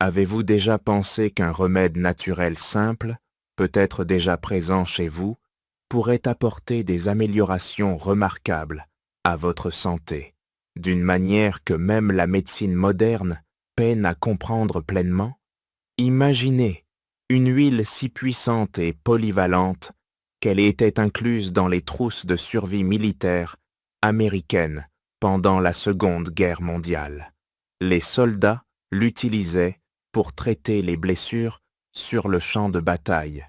Avez-vous déjà pensé qu'un remède naturel simple, peut-être déjà présent chez vous, pourrait apporter des améliorations remarquables à votre santé, d'une manière que même la médecine moderne peine à comprendre pleinement? Imaginez une huile si puissante et polyvalente qu'elle était incluse dans les trousses de survie militaires américaines pendant la Seconde Guerre mondiale. Les soldats l'utilisaient pour traiter les blessures sur le champ de bataille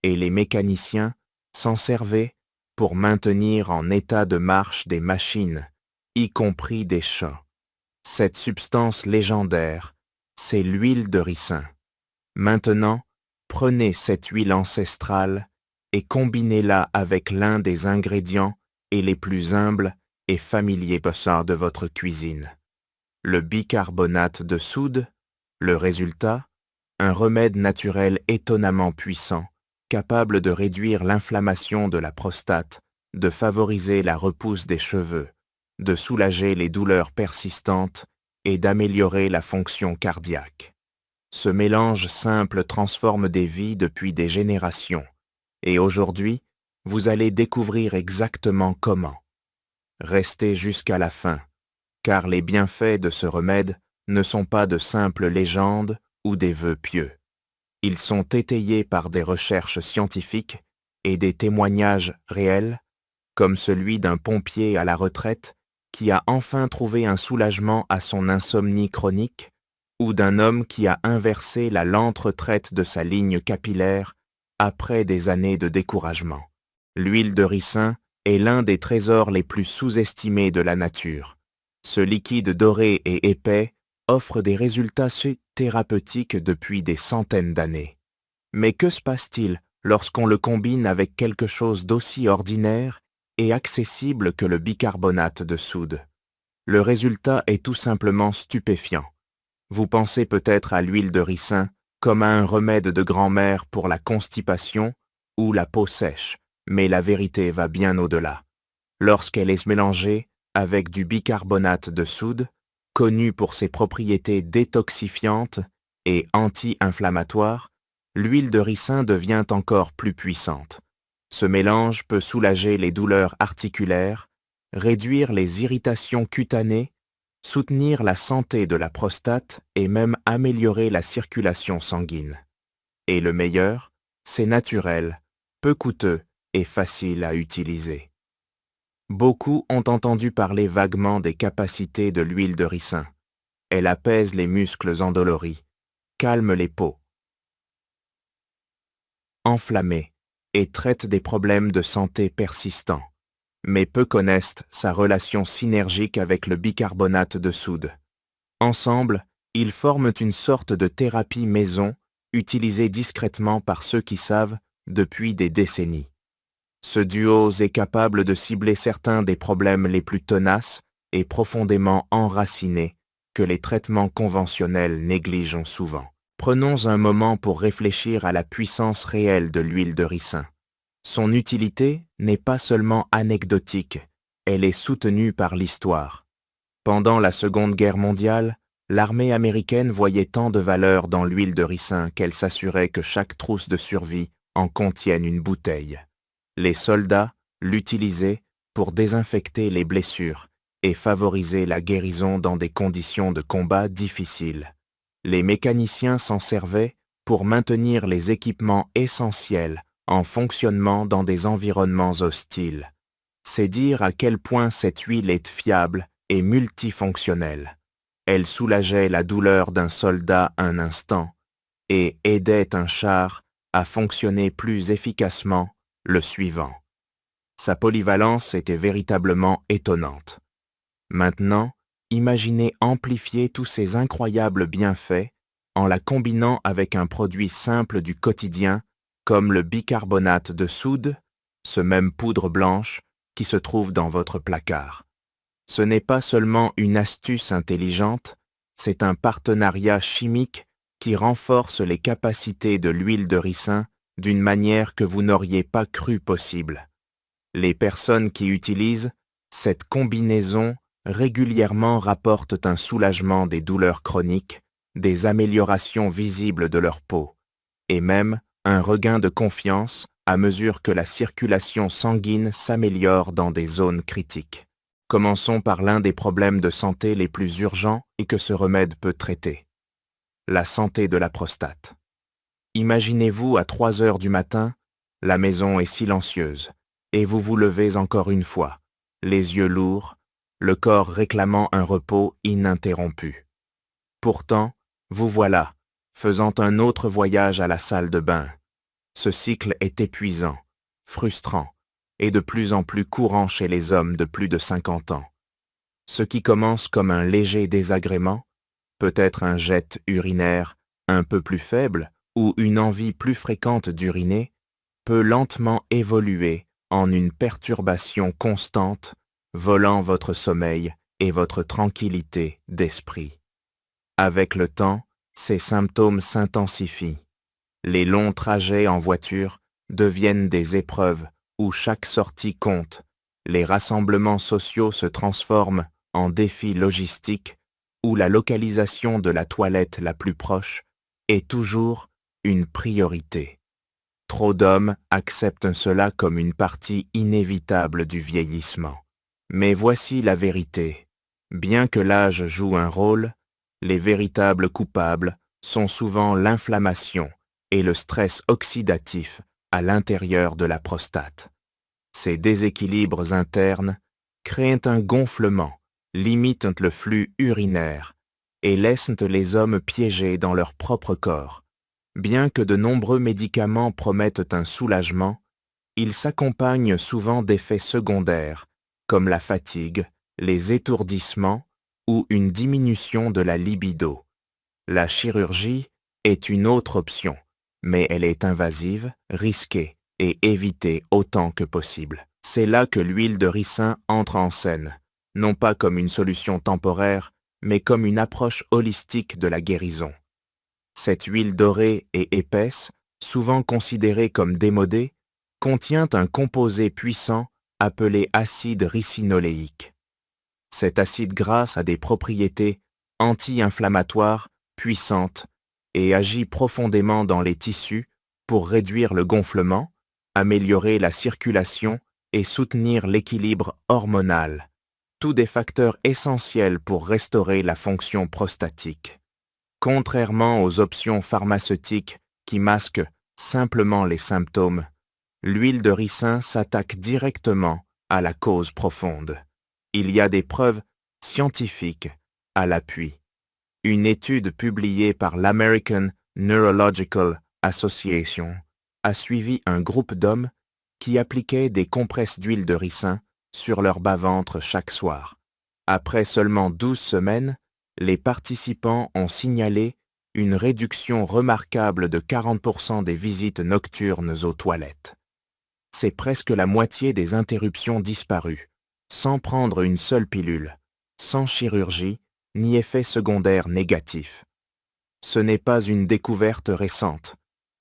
et les mécaniciens s'en servaient pour maintenir en état de marche des machines, y compris des champs. Cette substance légendaire, c'est l'huile de ricin. Maintenant, prenez cette huile ancestrale et combinez-la avec l'un des ingrédients et les plus humbles et familiers poissons de votre cuisine. Le bicarbonate de soude, le résultat, un remède naturel étonnamment puissant, capable de réduire l'inflammation de la prostate, de favoriser la repousse des cheveux, de soulager les douleurs persistantes et d'améliorer la fonction cardiaque. Ce mélange simple transforme des vies depuis des générations, et aujourd'hui, vous allez découvrir exactement comment. Restez jusqu'à la fin, car les bienfaits de ce remède ne sont pas de simples légendes ou des vœux pieux. Ils sont étayés par des recherches scientifiques et des témoignages réels, comme celui d'un pompier à la retraite qui a enfin trouvé un soulagement à son insomnie chronique, ou d'un homme qui a inversé la lente retraite de sa ligne capillaire après des années de découragement. L'huile de ricin est l'un des trésors les plus sous-estimés de la nature. Ce liquide doré et épais offre des résultats thérapeutiques depuis des centaines d'années. Mais que se passe-t-il lorsqu'on le combine avec quelque chose d'aussi ordinaire et accessible que le bicarbonate de soude? Le résultat est tout simplement stupéfiant. Vous pensez peut-être à l'huile de ricin comme à un remède de grand-mère pour la constipation ou la peau sèche, mais la vérité va bien au-delà. Lorsqu'elle est mélangée avec du bicarbonate de soude, connu pour ses propriétés détoxifiantes et anti-inflammatoires, l'huile de ricin devient encore plus puissante. Ce mélange peut soulager les douleurs articulaires, réduire les irritations cutanées, soutenir la santé de la prostate et même améliorer la circulation sanguine. Et le meilleur, c'est naturel, peu coûteux et facile à utiliser. Beaucoup ont entendu parler vaguement des capacités de l'huile de ricin. Elle apaise les muscles endoloris, calme les peaux, enflammées et traite des problèmes de santé persistants. Mais peu connaissent sa relation synergique avec le bicarbonate de soude. Ensemble, ils forment une sorte de thérapie maison utilisée discrètement par ceux qui savent depuis des décennies. Ce duo est capable de cibler certains des problèmes les plus tenaces et profondément enracinés que les traitements conventionnels négligent souvent. Prenons un moment pour réfléchir à la puissance réelle de l'huile de ricin. Son utilité n'est pas seulement anecdotique, elle est soutenue par l'histoire. Pendant la Seconde Guerre mondiale, l'armée américaine voyait tant de valeur dans l'huile de ricin qu'elle s'assurait que chaque trousse de survie en contienne une bouteille. Les soldats l'utilisaient pour désinfecter les blessures et favoriser la guérison dans des conditions de combat difficiles. Les mécaniciens s'en servaient pour maintenir les équipements essentiels en fonctionnement dans des environnements hostiles. C'est dire à quel point cette huile est fiable et multifonctionnelle. Elle soulageait la douleur d'un soldat un instant et aidait un char à fonctionner plus efficacement le suivant. Sa polyvalence était véritablement étonnante. Maintenant, imaginez amplifier tous ces incroyables bienfaits en la combinant avec un produit simple du quotidien comme le bicarbonate de soude, ce même poudre blanche qui se trouve dans votre placard. Ce n'est pas seulement une astuce intelligente, c'est un partenariat chimique qui renforce les capacités de l'huile de ricin d'une manière que vous n'auriez pas cru possible. Les personnes qui utilisent cette combinaison régulièrement rapportent un soulagement des douleurs chroniques des améliorations visibles de leur peau, et même un regain de confiance à mesure que la circulation sanguine s'améliore dans des zones critiques. Commençons par l'un des problèmes de santé les plus urgents et que ce remède peut traiter. La santé de la prostate. Imaginez-vous à 3 heures du matin, la maison est silencieuse, et vous vous levez encore une fois, les yeux lourds, le corps réclamant un repos ininterrompu. Pourtant, vous voilà, faisant un autre voyage à la salle de bain. Ce cycle est épuisant, frustrant, et de plus en plus courant chez les hommes de plus de 50 ans. Ce qui commence comme un léger désagrément, peut-être un jet urinaire un peu plus faible ou une envie plus fréquente d'uriner, peut lentement évoluer en une perturbation constante, volant votre sommeil et votre tranquillité d'esprit. Avec le temps, ces symptômes s'intensifient. Les longs trajets en voiture deviennent des épreuves où chaque sortie compte. Les rassemblements sociaux se transforment en défis logistiques où la localisation de la toilette la plus proche est toujours une priorité. Trop d'hommes acceptent cela comme une partie inévitable du vieillissement. Mais voici la vérité. Bien que l'âge joue un rôle, les véritables coupables sont souvent l'inflammation et le stress oxydatif à l'intérieur de la prostate. Ces déséquilibres internes créent un gonflement, limitent le flux urinaire et laissent les hommes piégés dans leur propre corps. Bien que de nombreux médicaments promettent un soulagement, ils s'accompagnent souvent d'effets secondaires, comme la fatigue, les étourdissements ou une diminution de la libido. La chirurgie est une autre option, mais elle est invasive, risquée et évitée autant que possible. C'est là que l'huile de ricin entre en scène, non pas comme une solution temporaire, mais comme une approche holistique de la guérison. Cette huile dorée et épaisse, souvent considérée comme démodée, contient un composé puissant appelé acide ricinoléique. Cet acide gras a des propriétés anti-inflammatoires puissantes et agit profondément dans les tissus pour réduire le gonflement, améliorer la circulation et soutenir l'équilibre hormonal, tous des facteurs essentiels pour restaurer la fonction prostatique. Contrairement aux options pharmaceutiques qui masquent simplement les symptômes, l'huile de ricin s'attaque directement à la cause profonde. Il y a des preuves scientifiques à l'appui. Une étude publiée par l'American Neurological Association a suivi un groupe d'hommes qui appliquaient des compresses d'huile de ricin sur leur bas-ventre chaque soir. Après seulement 12 semaines, les participants ont signalé une réduction remarquable de 40% des visites nocturnes aux toilettes. C'est presque la moitié des interruptions disparues, sans prendre une seule pilule, sans chirurgie ni effet secondaire négatif. Ce n'est pas une découverte récente.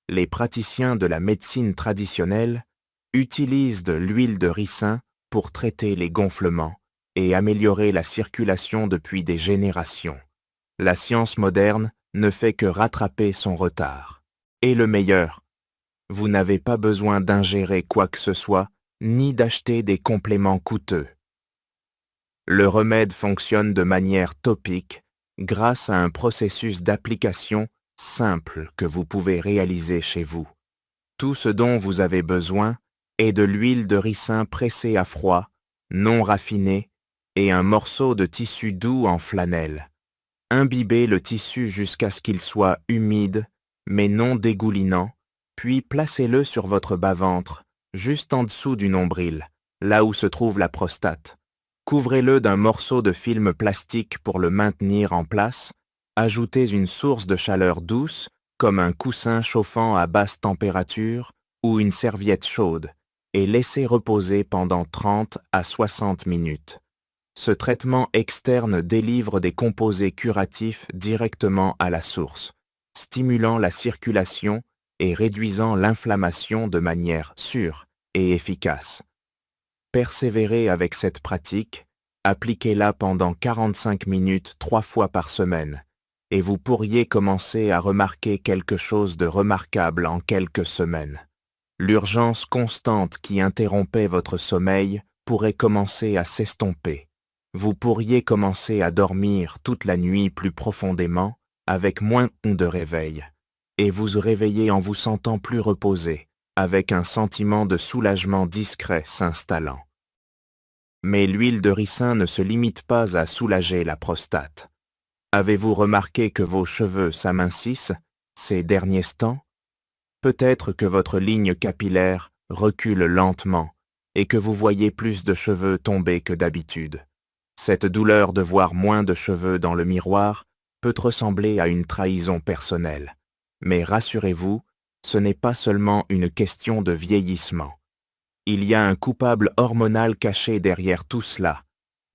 Les praticiens de la médecine traditionnelle utilisent de l'huile de ricin pour traiter les gonflements et améliorer la circulation depuis des générations. La science moderne ne fait que rattraper son retard. Et le meilleur, vous n'avez pas besoin d'ingérer quoi que ce soit, ni d'acheter des compléments coûteux. Le remède fonctionne de manière topique grâce à un processus d'application simple que vous pouvez réaliser chez vous. Tout ce dont vous avez besoin est de l'huile de ricin pressée à froid, non raffinée, et un morceau de tissu doux en flanelle. Imbibez le tissu jusqu'à ce qu'il soit humide, mais non dégoulinant, puis placez-le sur votre bas-ventre, juste en dessous du nombril, là où se trouve la prostate. Couvrez-le d'un morceau de film plastique pour le maintenir en place, ajoutez une source de chaleur douce, comme un coussin chauffant à basse température ou une serviette chaude, et laissez reposer pendant 30 à 60 minutes. Ce traitement externe délivre des composés curatifs directement à la source, stimulant la circulation et réduisant l'inflammation de manière sûre et efficace. Persévérez avec cette pratique, appliquez-la pendant 45 minutes 3 fois par semaine et vous pourriez commencer à remarquer quelque chose de remarquable en quelques semaines. L'urgence constante qui interrompait votre sommeil pourrait commencer à s'estomper. Vous pourriez commencer à dormir toute la nuit plus profondément, avec moins de réveil, et vous réveiller en vous sentant plus reposé, avec un sentiment de soulagement discret s'installant. Mais l'huile de ricin ne se limite pas à soulager la prostate. Avez-vous remarqué que vos cheveux s'amincissent ces derniers temps? Peut-être que votre ligne capillaire recule lentement et que vous voyez plus de cheveux tomber que d'habitude. Cette douleur de voir moins de cheveux dans le miroir peut ressembler à une trahison personnelle. Mais rassurez-vous, ce n'est pas seulement une question de vieillissement. Il y a un coupable hormonal caché derrière tout cela,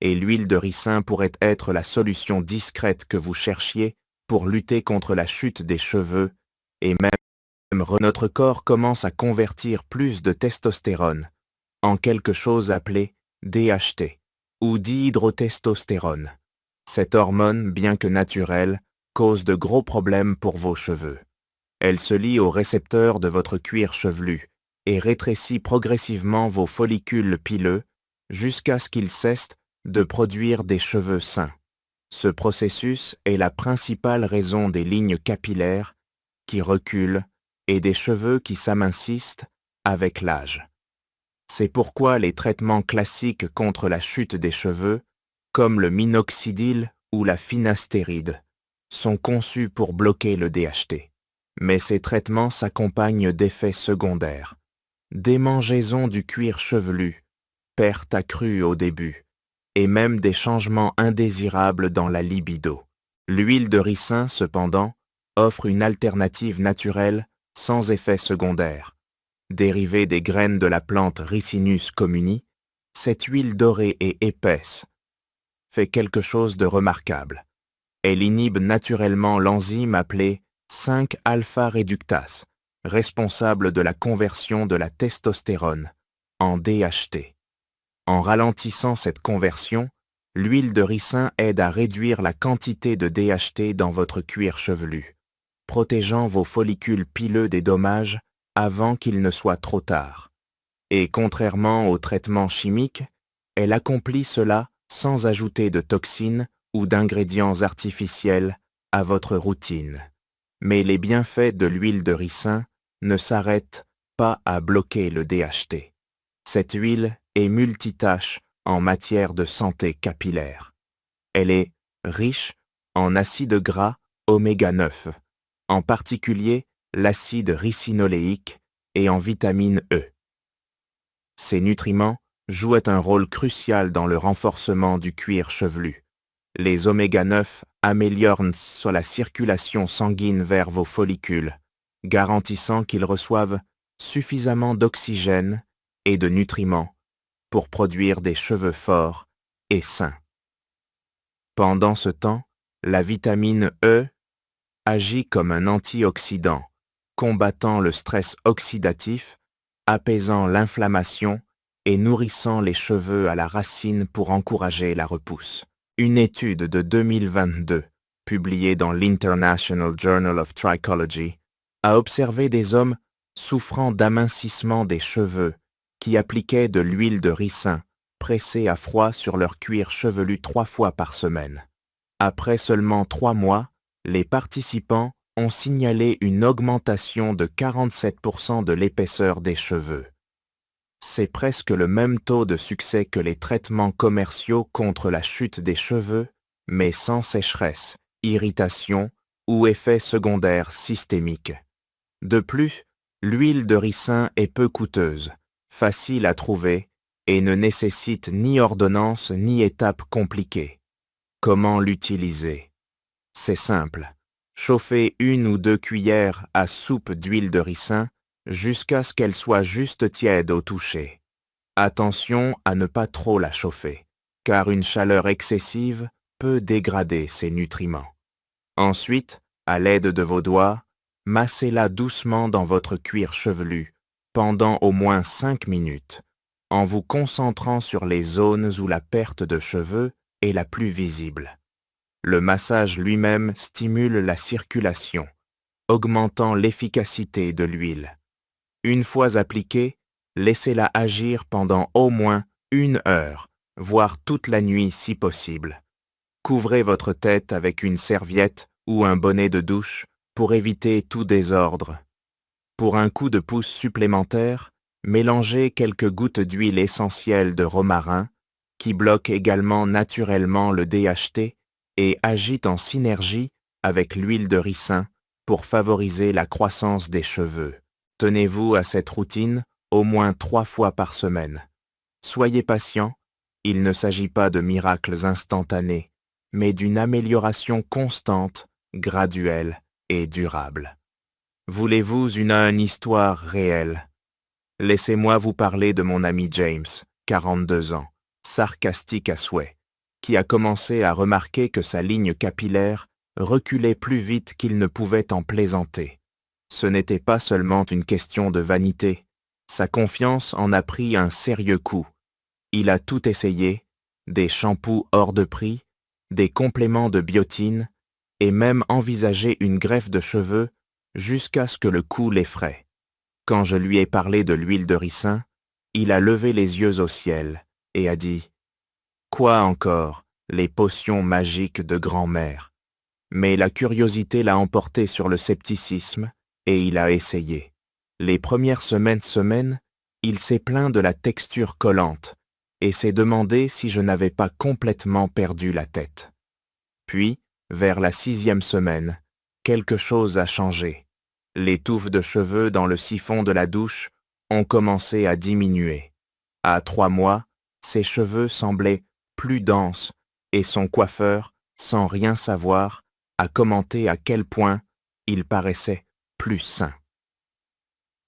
et l'huile de ricin pourrait être la solution discrète que vous cherchiez pour lutter contre la chute des cheveux, et même notre corps commence à convertir plus de testostérone en quelque chose appelé DHT, ou dihydrotestostérone. Cette hormone, bien que naturelle, cause de gros problèmes pour vos cheveux. Elle se lie aux récepteurs de votre cuir chevelu et rétrécit progressivement vos follicules pileux jusqu'à ce qu'ils cessent de produire des cheveux sains. Ce processus est la principale raison des lignes capillaires qui reculent et des cheveux qui s'amincissent avec l'âge. C'est pourquoi les traitements classiques contre la chute des cheveux, comme le minoxidil ou la finastéride, sont conçus pour bloquer le DHT. Mais ces traitements s'accompagnent d'effets secondaires. Démangeaison du cuir chevelu, perte accrue au début, et même des changements indésirables dans la libido. L'huile de ricin, cependant, offre une alternative naturelle sans effet secondaire. Dérivée des graines de la plante Ricinus communis, cette huile dorée et épaisse fait quelque chose de remarquable. Elle inhibe naturellement l'enzyme appelée 5-alpha-réductase, responsable de la conversion de la testostérone en DHT. En ralentissant cette conversion, l'huile de ricin aide à réduire la quantité de DHT dans votre cuir chevelu, protégeant vos follicules pileux des dommages avant qu'il ne soit trop tard. Et contrairement aux traitements chimiques, elle accomplit cela sans ajouter de toxines ou d'ingrédients artificiels à votre routine. Mais les bienfaits de l'huile de ricin ne s'arrêtent pas à bloquer le DHT. Cette huile est multitâche en matière de santé capillaire. Elle est riche en acides gras oméga 9, en particulier l'acide ricinoléique et en vitamine E. Ces nutriments jouent un rôle crucial dans le renforcement du cuir chevelu. Les oméga 9 améliorent la circulation sanguine vers vos follicules, garantissant qu'ils reçoivent suffisamment d'oxygène et de nutriments pour produire des cheveux forts et sains. Pendant ce temps, la vitamine E agit comme un antioxydant, combattant le stress oxydatif, apaisant l'inflammation et nourrissant les cheveux à la racine pour encourager la repousse. Une étude de 2022, publiée dans l'International Journal of Trichology, a observé des hommes souffrant d'amincissement des cheveux qui appliquaient de l'huile de ricin pressée à froid sur leur cuir chevelu 3 fois par semaine. Après seulement 3 mois, les participants ont signalé une augmentation de 47% de l'épaisseur des cheveux. C'est presque le même taux de succès que les traitements commerciaux contre la chute des cheveux, mais sans sécheresse, irritation ou effets secondaires systémiques. De plus, l'huile de ricin est peu coûteuse, facile à trouver et ne nécessite ni ordonnance ni étapes compliquées. Comment l'utiliser? C'est simple. Chauffez 1 ou 2 cuillères à soupe d'huile de ricin jusqu'à ce qu'elle soit juste tiède au toucher. Attention à ne pas trop la chauffer, car une chaleur excessive peut dégrader ses nutriments. Ensuite, à l'aide de vos doigts, massez-la doucement dans votre cuir chevelu pendant au moins 5 minutes, en vous concentrant sur les zones où la perte de cheveux est la plus visible. Le massage lui-même stimule la circulation, augmentant l'efficacité de l'huile. Une fois appliquée, laissez-la agir pendant au moins 1 heure, voire toute la nuit si possible. Couvrez votre tête avec une serviette ou un bonnet de douche pour éviter tout désordre. Pour un coup de pouce supplémentaire, mélangez quelques gouttes d'huile essentielle de romarin, qui bloque également naturellement le DHT et agit en synergie avec l'huile de ricin pour favoriser la croissance des cheveux. Tenez-vous à cette routine au moins 3 fois par semaine. Soyez patient, il ne s'agit pas de miracles instantanés, mais d'une amélioration constante, graduelle et durable. Voulez-vous une histoire réelle? Laissez-moi vous parler de mon ami James, 42 ans, sarcastique à souhait, qui a commencé à remarquer que sa ligne capillaire reculait plus vite qu'il ne pouvait en plaisanter. Ce n'était pas seulement une question de vanité, sa confiance en a pris un sérieux coup. Il a tout essayé, des shampoos hors de prix, des compléments de biotine, et même envisagé une greffe de cheveux jusqu'à ce que le coup l'effraie. Quand je lui ai parlé de l'huile de ricin, il a levé les yeux au ciel et a dit « Quoi encore, les potions magiques de grand-mère ?» Mais la curiosité l'a emporté sur le scepticisme et il a essayé. Les premières semaines, il s'est plaint de la texture collante et s'est demandé si je n'avais pas complètement perdu la tête. Puis, vers la 6e semaine, quelque chose a changé. Les touffes de cheveux dans le siphon de la douche ont commencé à diminuer. À 3 mois, ses cheveux semblaient plus denses et son coiffeur, sans rien savoir, a commenté à quel point il paraissait plus sain.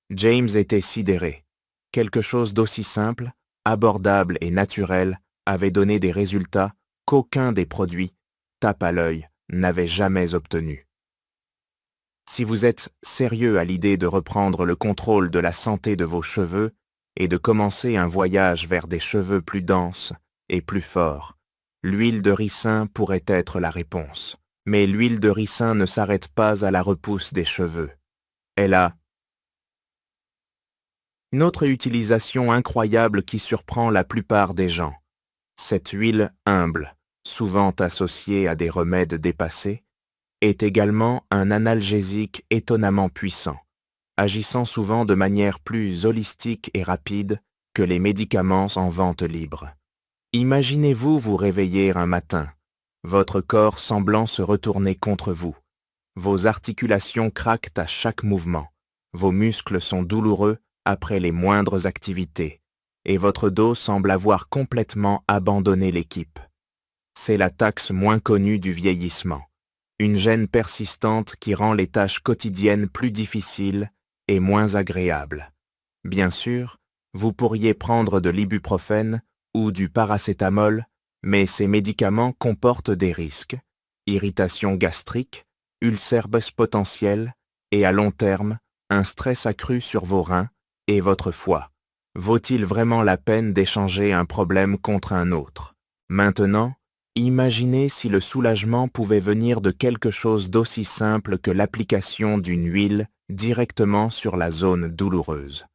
James était sidéré. Quelque chose d'aussi simple, abordable et naturel avait donné des résultats qu'aucun des produits, tape à l'œil, n'avait jamais obtenus. Si vous êtes sérieux à l'idée de reprendre le contrôle de la santé de vos cheveux et de commencer un voyage vers des cheveux plus denses et plus forts, l'huile de ricin pourrait être la réponse. Mais l'huile de ricin ne s'arrête pas à la repousse des cheveux. Elle a une autre utilisation incroyable qui surprend la plupart des gens. Cette huile humble, souvent associée à des remèdes dépassés, est également un analgésique étonnamment puissant, agissant souvent de manière plus holistique et rapide que les médicaments en vente libre. Imaginez-vous vous réveiller un matin, votre corps semblant se retourner contre vous. Vos articulations craquent à chaque mouvement, vos muscles sont douloureux après les moindres activités, et votre dos semble avoir complètement abandonné l'équipe. C'est la taxe moins connue du vieillissement, une gêne persistante qui rend les tâches quotidiennes plus difficiles et moins agréables. Bien sûr, vous pourriez prendre de l'ibuprofène ou du paracétamol, mais ces médicaments comportent des risques, irritation gastrique, ulcère potentiel et à long terme, un stress accru sur vos reins et votre foie. Vaut-il vraiment la peine d'échanger un problème contre un autre? Maintenant, imaginez si le soulagement pouvait venir de quelque chose d'aussi simple que l'application d'une huile directement sur la zone douloureuse.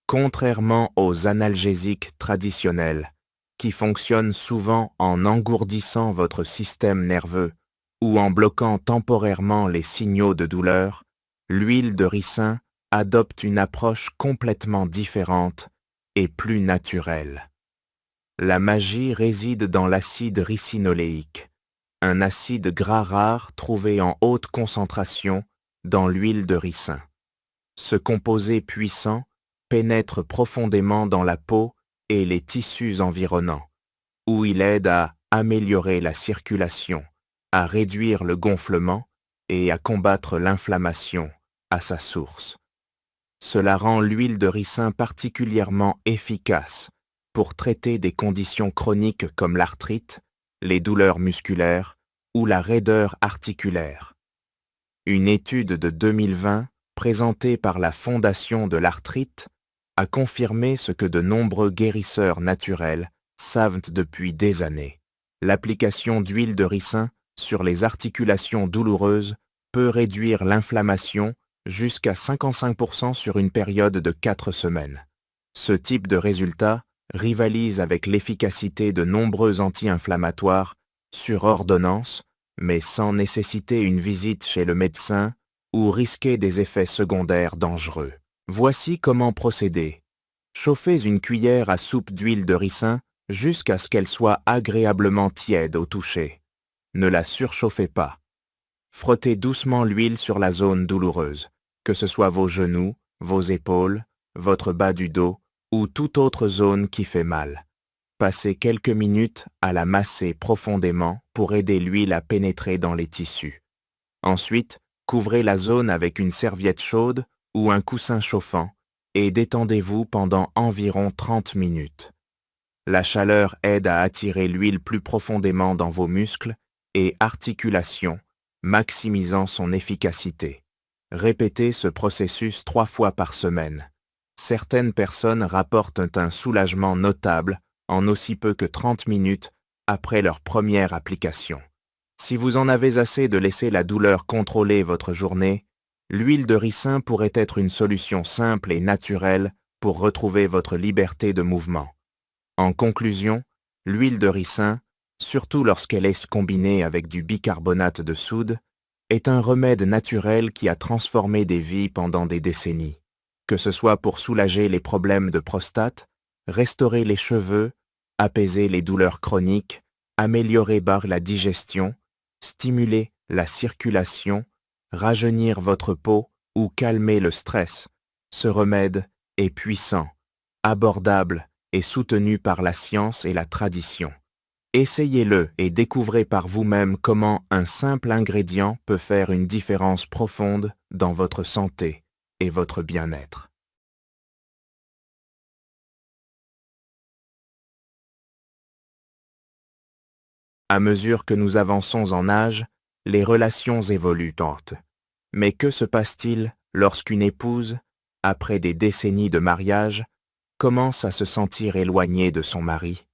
Contrairement aux analgésiques traditionnels, qui fonctionnent souvent en engourdissant votre système nerveux ou en bloquant temporairement les signaux de douleur, l'huile de ricin adopte une approche complètement différente et plus naturelle. La magie réside dans l'acide ricinoléique, un acide gras rare trouvé en haute concentration dans l'huile de ricin. Ce composé puissant pénètre profondément dans la peau et les tissus environnants, où il aide à améliorer la circulation, à réduire le gonflement et à combattre l'inflammation à sa source. Cela rend l'huile de ricin particulièrement efficace pour traiter des conditions chroniques comme l'arthrite, les douleurs musculaires ou la raideur articulaire. Une étude de 2020 présentée par la Fondation de l'arthrite a confirmé ce que de nombreux guérisseurs naturels savent depuis des années. L'application d'huile de ricin sur les articulations douloureuses peut réduire l'inflammation jusqu'à 55% sur une période de 4 semaines. Ce type de résultat rivalise avec l'efficacité de nombreux anti-inflammatoires sur ordonnance, mais sans nécessiter une visite chez le médecin ou risquer des effets secondaires dangereux. Voici comment procéder. Chauffez une cuillère à soupe d'huile de ricin jusqu'à ce qu'elle soit agréablement tiède au toucher. Ne la surchauffez pas. Frottez doucement l'huile sur la zone douloureuse, que ce soit vos genoux, vos épaules, votre bas du dos ou toute autre zone qui fait mal. Passez quelques minutes à la masser profondément pour aider l'huile à pénétrer dans les tissus. Ensuite, couvrez la zone avec une serviette chaude ou un coussin chauffant et détendez-vous pendant environ 30 minutes. La chaleur aide à attirer l'huile plus profondément dans vos muscles et articulations, maximisant son efficacité. Répétez ce processus 3 fois par semaine. Certaines personnes rapportent un soulagement notable en aussi peu que 30 minutes après leur première application. Si vous en avez assez de laisser la douleur contrôler votre journée, l'huile de ricin pourrait être une solution simple et naturelle pour retrouver votre liberté de mouvement. En conclusion, l'huile de ricin, surtout lorsqu'elle est combinée avec du bicarbonate de soude, est un remède naturel qui a transformé des vies pendant des décennies. Que ce soit pour soulager les problèmes de prostate, restaurer les cheveux, apaiser les douleurs chroniques, améliorer la digestion, stimuler la circulation, rajeunir votre peau ou calmer le stress, ce remède est puissant, abordable et soutenu par la science et la tradition. Essayez-le et découvrez par vous-même comment un simple ingrédient peut faire une différence profonde dans votre santé et votre bien-être. À mesure que nous avançons en âge, les relations évoluent tant. Mais que se passe-t-il lorsqu'une épouse, après des décennies de mariage, commence à se sentir éloignée de son mari?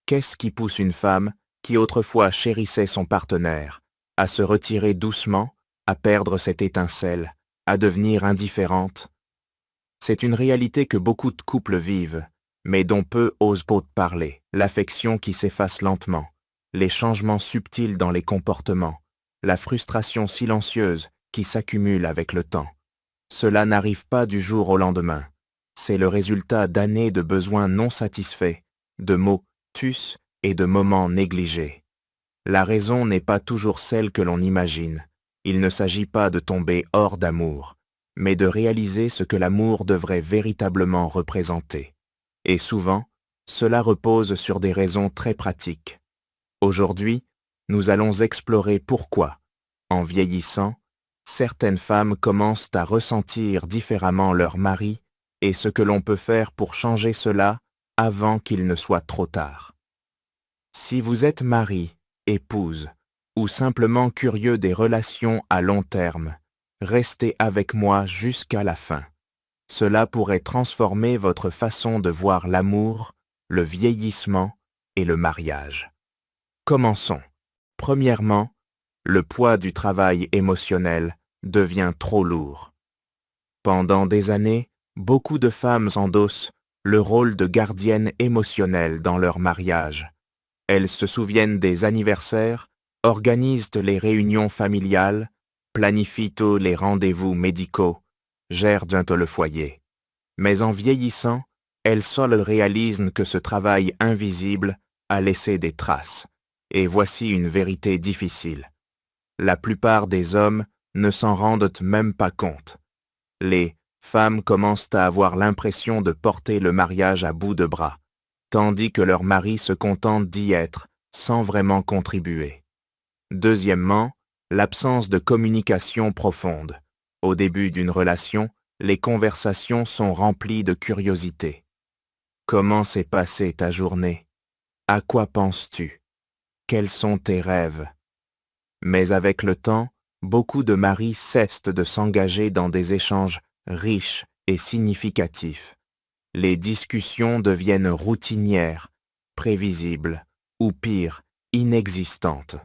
Qu'est-ce qui pousse une femme, qui autrefois chérissait son partenaire, à se retirer doucement, à perdre cette étincelle, à devenir indifférente? C'est une réalité que beaucoup de couples vivent, mais dont peu osent parler. L'affection qui s'efface lentement, les changements subtils dans les comportements, la frustration silencieuse qui s'accumule avec le temps. Cela n'arrive pas du jour au lendemain. C'est le résultat d'années de besoins non satisfaits, de mots tus et de moments négligés. La raison n'est pas toujours celle que l'on imagine. Il ne s'agit pas de tomber hors d'amour, mais de réaliser ce que l'amour devrait véritablement représenter. Et souvent, cela repose sur des raisons très pratiques. Aujourd'hui, nous allons explorer pourquoi, en vieillissant, certaines femmes commencent à ressentir différemment leur mari et ce que l'on peut faire pour changer cela avant qu'il ne soit trop tard. Si vous êtes mari, épouse, ou simplement curieux des relations à long terme, restez avec moi jusqu'à la fin. Cela pourrait transformer votre façon de voir l'amour, le vieillissement et le mariage. Commençons. Premièrement, le poids du travail émotionnel devient trop lourd. Pendant des années, beaucoup de femmes endossent le rôle de gardienne émotionnelle dans leur mariage. Elles se souviennent des anniversaires, organisent les réunions familiales, planifient tôt les rendez-vous médicaux, gèrent bientôt le foyer. Mais en vieillissant, elles seules réalisent que ce travail invisible a laissé des traces. Et voici une vérité difficile. La plupart des hommes ne s'en rendent même pas compte. Les femmes commencent à avoir l'impression de porter le mariage à bout de bras, tandis que leur mari se contente d'y être sans vraiment contribuer. Deuxièmement, l'absence de communication profonde. Au début d'une relation, les conversations sont remplies de curiosité. Comment s'est passée ta journée? À quoi penses-tu? Quels sont tes rêves? Mais avec le temps, beaucoup de maris cessent de s'engager dans des échanges riches et significatifs. Les discussions deviennent routinières, prévisibles, ou pire, inexistantes.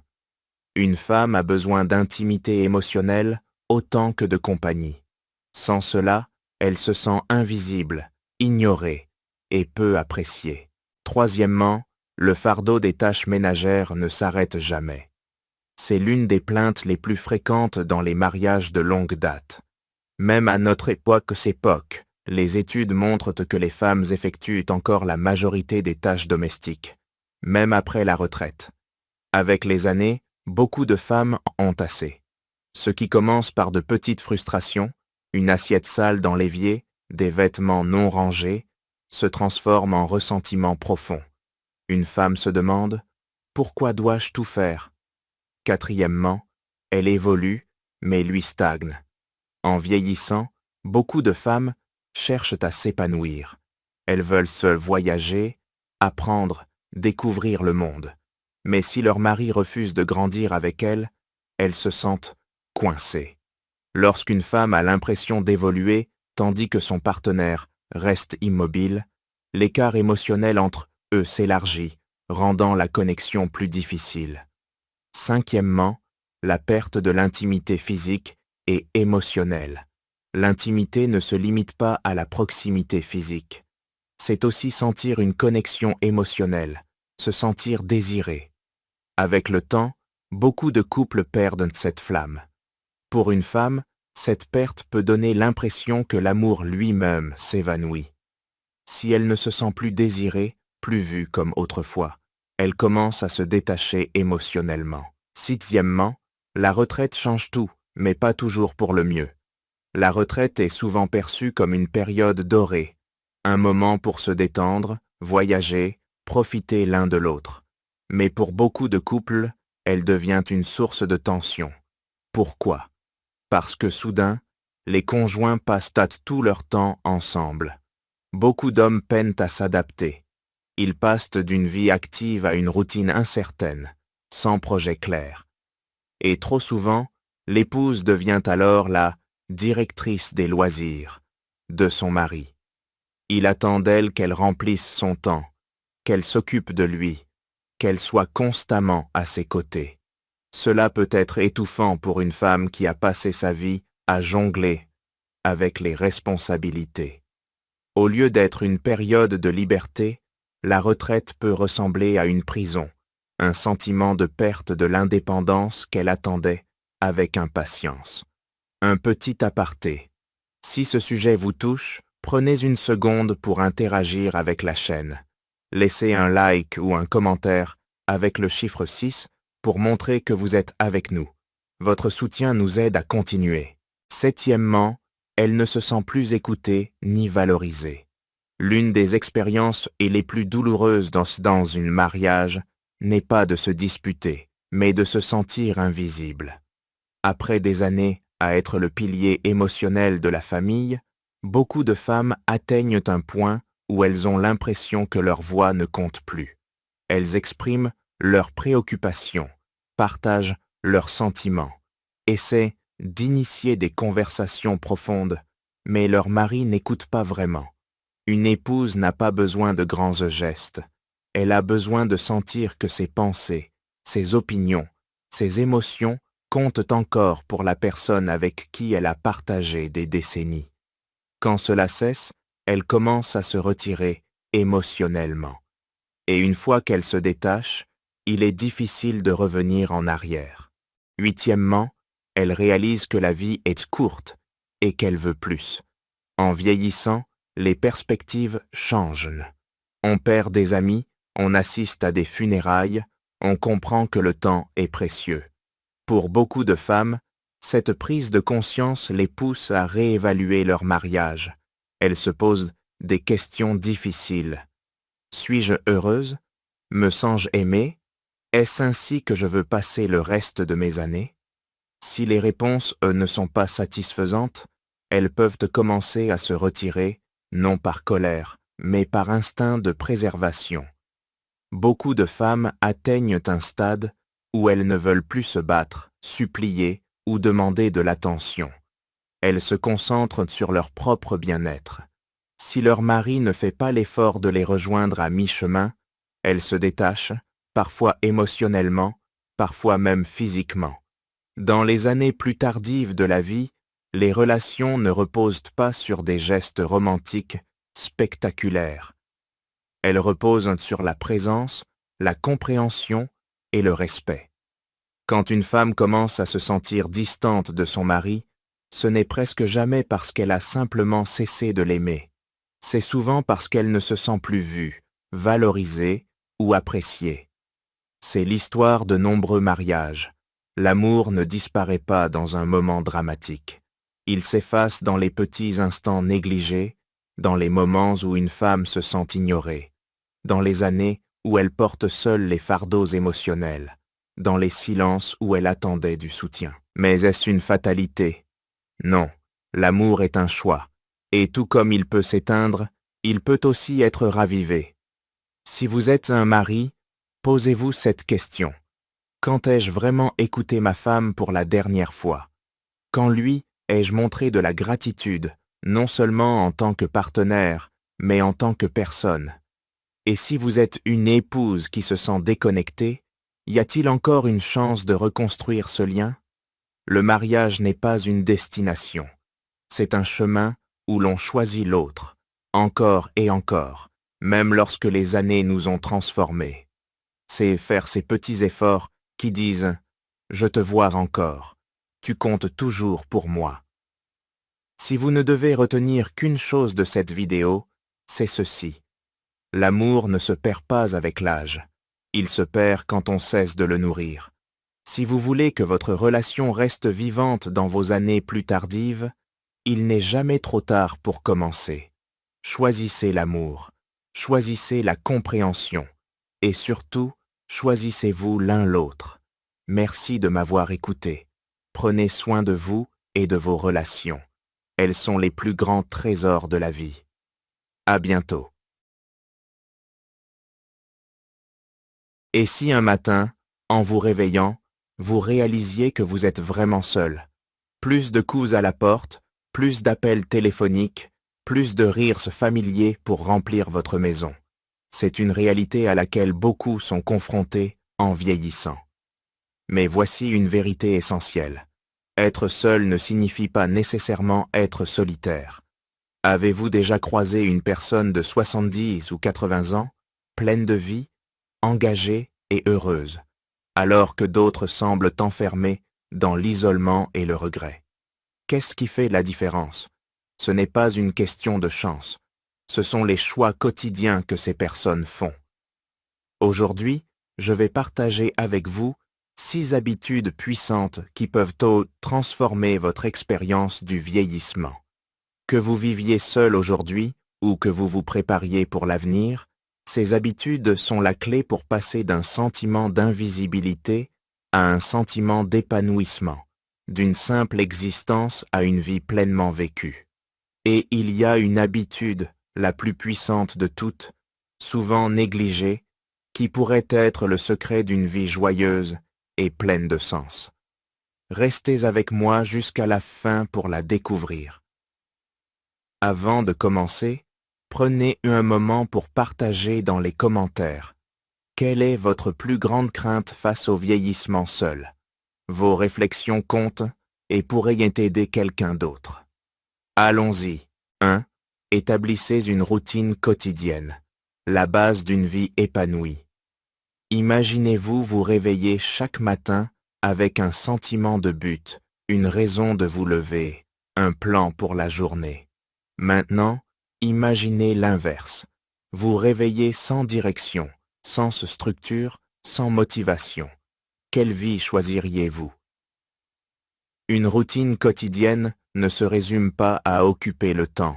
Une femme a besoin d'intimité émotionnelle autant que de compagnie. Sans cela, elle se sent invisible, ignorée et peu appréciée. Troisièmement, le fardeau des tâches ménagères ne s'arrête jamais. C'est l'une des plaintes les plus fréquentes dans les mariages de longue date. Même à notre époque, les études montrent que les femmes effectuent encore la majorité des tâches domestiques, même après la retraite. Avec les années, beaucoup de femmes ont assez. Ce qui commence par de petites frustrations, une assiette sale dans l'évier, des vêtements non rangés, se transforme en ressentiment profond. Une femme se demande « Pourquoi dois-je tout faire ?» Quatrièmement, elle évolue, mais lui stagne. En vieillissant, beaucoup de femmes cherchent à s'épanouir. Elles veulent se voyager, apprendre, découvrir le monde. Mais si leur mari refuse de grandir avec elles, elles se sentent coincées. Lorsqu'une femme a l'impression d'évoluer tandis que son partenaire reste immobile, l'écart émotionnel entre eux s'élargit, rendant la connexion plus difficile. Cinquièmement, la perte de l'intimité physique et émotionnelle. L'intimité ne se limite pas à la proximité physique. C'est aussi sentir une connexion émotionnelle, se sentir désiré. Avec le temps, beaucoup de couples perdent cette flamme. Pour une femme, cette perte peut donner l'impression que l'amour lui-même s'évanouit. Si elle ne se sent plus désirée, plus vue comme autrefois, elle commence à se détacher émotionnellement. Sixièmement, la retraite change tout, mais pas toujours pour le mieux. La retraite est souvent perçue comme une période dorée, un moment pour se détendre, voyager, profiter l'un de l'autre. Mais pour beaucoup de couples, elle devient une source de tension. Pourquoi? Parce que soudain, les conjoints passent tout leur temps ensemble. Beaucoup d'hommes peinent à s'adapter. Ils passent d'une vie active à une routine incertaine, sans projet clair. Et trop souvent, l'épouse devient alors la directrice des loisirs de son mari. Il attend d'elle qu'elle remplisse son temps, qu'elle s'occupe de lui, qu'elle soit constamment à ses côtés. Cela peut être étouffant pour une femme qui a passé sa vie à jongler avec les responsabilités. Au lieu d'être une période de liberté, la retraite peut ressembler à une prison, un sentiment de perte de l'indépendance qu'elle attendait avec impatience. Un petit aparté. Si ce sujet vous touche, prenez une seconde pour interagir avec la chaîne. Laissez un like ou un commentaire avec le chiffre 6 pour montrer que vous êtes avec nous. Votre soutien nous aide à continuer. Septièmement, elle ne se sent plus écoutée ni valorisée. L'une des expériences les plus douloureuses dans un mariage n'est pas de se disputer, mais de se sentir invisible. Après des années à être le pilier émotionnel de la famille, beaucoup de femmes atteignent un point où elles ont l'impression que leur voix ne compte plus. Elles expriment leurs préoccupations, partagent leurs sentiments, essaient d'initier des conversations profondes, mais leur mari n'écoute pas vraiment. Une épouse n'a pas besoin de grands gestes. Elle a besoin de sentir que ses pensées, ses opinions, ses émotions comptent encore pour la personne avec qui elle a partagé des décennies. Quand cela cesse, elle commence à se retirer émotionnellement. Et une fois qu'elle se détache, il est difficile de revenir en arrière. Huitièmement, elle réalise que la vie est courte et qu'elle veut plus. En vieillissant, les perspectives changent. On perd des amis, on assiste à des funérailles, on comprend que le temps est précieux. Pour beaucoup de femmes, cette prise de conscience les pousse à réévaluer leur mariage. Elles se posent des questions difficiles. Suis-je heureuse? Me sens-je aimée? Est-ce ainsi que je veux passer le reste de mes années? Si les réponses ne sont pas satisfaisantes, elles peuvent commencer à se retirer, non par colère, mais par instinct de préservation. Beaucoup de femmes atteignent un stade où elles ne veulent plus se battre, supplier ou demander de l'attention. Elles se concentrent sur leur propre bien-être. Si leur mari ne fait pas l'effort de les rejoindre à mi-chemin, elles se détachent, parfois émotionnellement, parfois même physiquement. Dans les années plus tardives de la vie, les relations ne reposent pas sur des gestes romantiques spectaculaires. Elles reposent sur la présence, la compréhension et le respect. Quand une femme commence à se sentir distante de son mari, ce n'est presque jamais parce qu'elle a simplement cessé de l'aimer. C'est souvent parce qu'elle ne se sent plus vue, valorisée ou appréciée. C'est l'histoire de nombreux mariages. L'amour ne disparaît pas dans un moment dramatique. Il s'efface dans les petits instants négligés, dans les moments où une femme se sent ignorée, dans les années où elle porte seule les fardeaux émotionnels, dans les silences où elle attendait du soutien. Mais est-ce une fatalité? Non, l'amour est un choix, et tout comme il peut s'éteindre, il peut aussi être ravivé. Si vous êtes un mari, posez-vous cette question. Quand ai-je vraiment écouté ma femme pour la dernière fois? Quand lui, ai-je montré de la gratitude, non seulement en tant que partenaire, mais en tant que personne? Et si vous êtes une épouse qui se sent déconnectée, y a-t-il encore une chance de reconstruire ce lien? Le mariage n'est pas une destination. C'est un chemin où l'on choisit l'autre, encore et encore, même lorsque les années nous ont transformés. C'est faire ces petits efforts qui disent « Je te vois encore, tu comptes toujours pour moi ». Si vous ne devez retenir qu'une chose de cette vidéo, c'est ceci. L'amour ne se perd pas avec l'âge. Il se perd quand on cesse de le nourrir. Si vous voulez que votre relation reste vivante dans vos années plus tardives, il n'est jamais trop tard pour commencer. Choisissez l'amour, choisissez la compréhension et surtout, choisissez-vous l'un l'autre. Merci de m'avoir écouté. Prenez soin de vous et de vos relations. Elles sont les plus grands trésors de la vie. À bientôt. Et si un matin, en vous réveillant, vous réalisiez que vous êtes vraiment seul? Plus de coups à la porte, plus d'appels téléphoniques, plus de rires familiers pour remplir votre maison. C'est une réalité à laquelle beaucoup sont confrontés en vieillissant. Mais voici une vérité essentielle. Être seul ne signifie pas nécessairement être solitaire. Avez-vous déjà croisé une personne de 70 ou 80 ans, pleine de vie, engagée et heureuse, alors que d'autres semblent enfermés dans l'isolement et le regret? Qu'est-ce qui fait la différence? Ce n'est pas une question de chance. Ce sont les choix quotidiens que ces personnes font. Aujourd'hui, je vais partager avec vous 6 habitudes puissantes qui peuvent transformer votre expérience du vieillissement. Que vous viviez seul aujourd'hui ou que vous vous prépariez pour l'avenir, ces habitudes sont la clé pour passer d'un sentiment d'invisibilité à un sentiment d'épanouissement, d'une simple existence à une vie pleinement vécue. Et il y a une habitude, la plus puissante de toutes, souvent négligée, qui pourrait être le secret d'une vie joyeuse et pleine de sens. Restez avec moi jusqu'à la fin pour la découvrir. Avant de commencer, prenez un moment pour partager dans les commentaires. Quelle est votre plus grande crainte face au vieillissement seul? Vos réflexions comptent et pourraient aider quelqu'un d'autre. Allons-y. 1. Établissez une routine quotidienne, la base d'une vie épanouie. Imaginez-vous vous réveiller chaque matin avec un sentiment de but, une raison de vous lever, un plan pour la journée. Maintenant, imaginez l'inverse. Vous réveillez sans direction, sans structure, sans motivation. Quelle vie choisiriez-vous? Une routine quotidienne ne se résume pas à occuper le temps.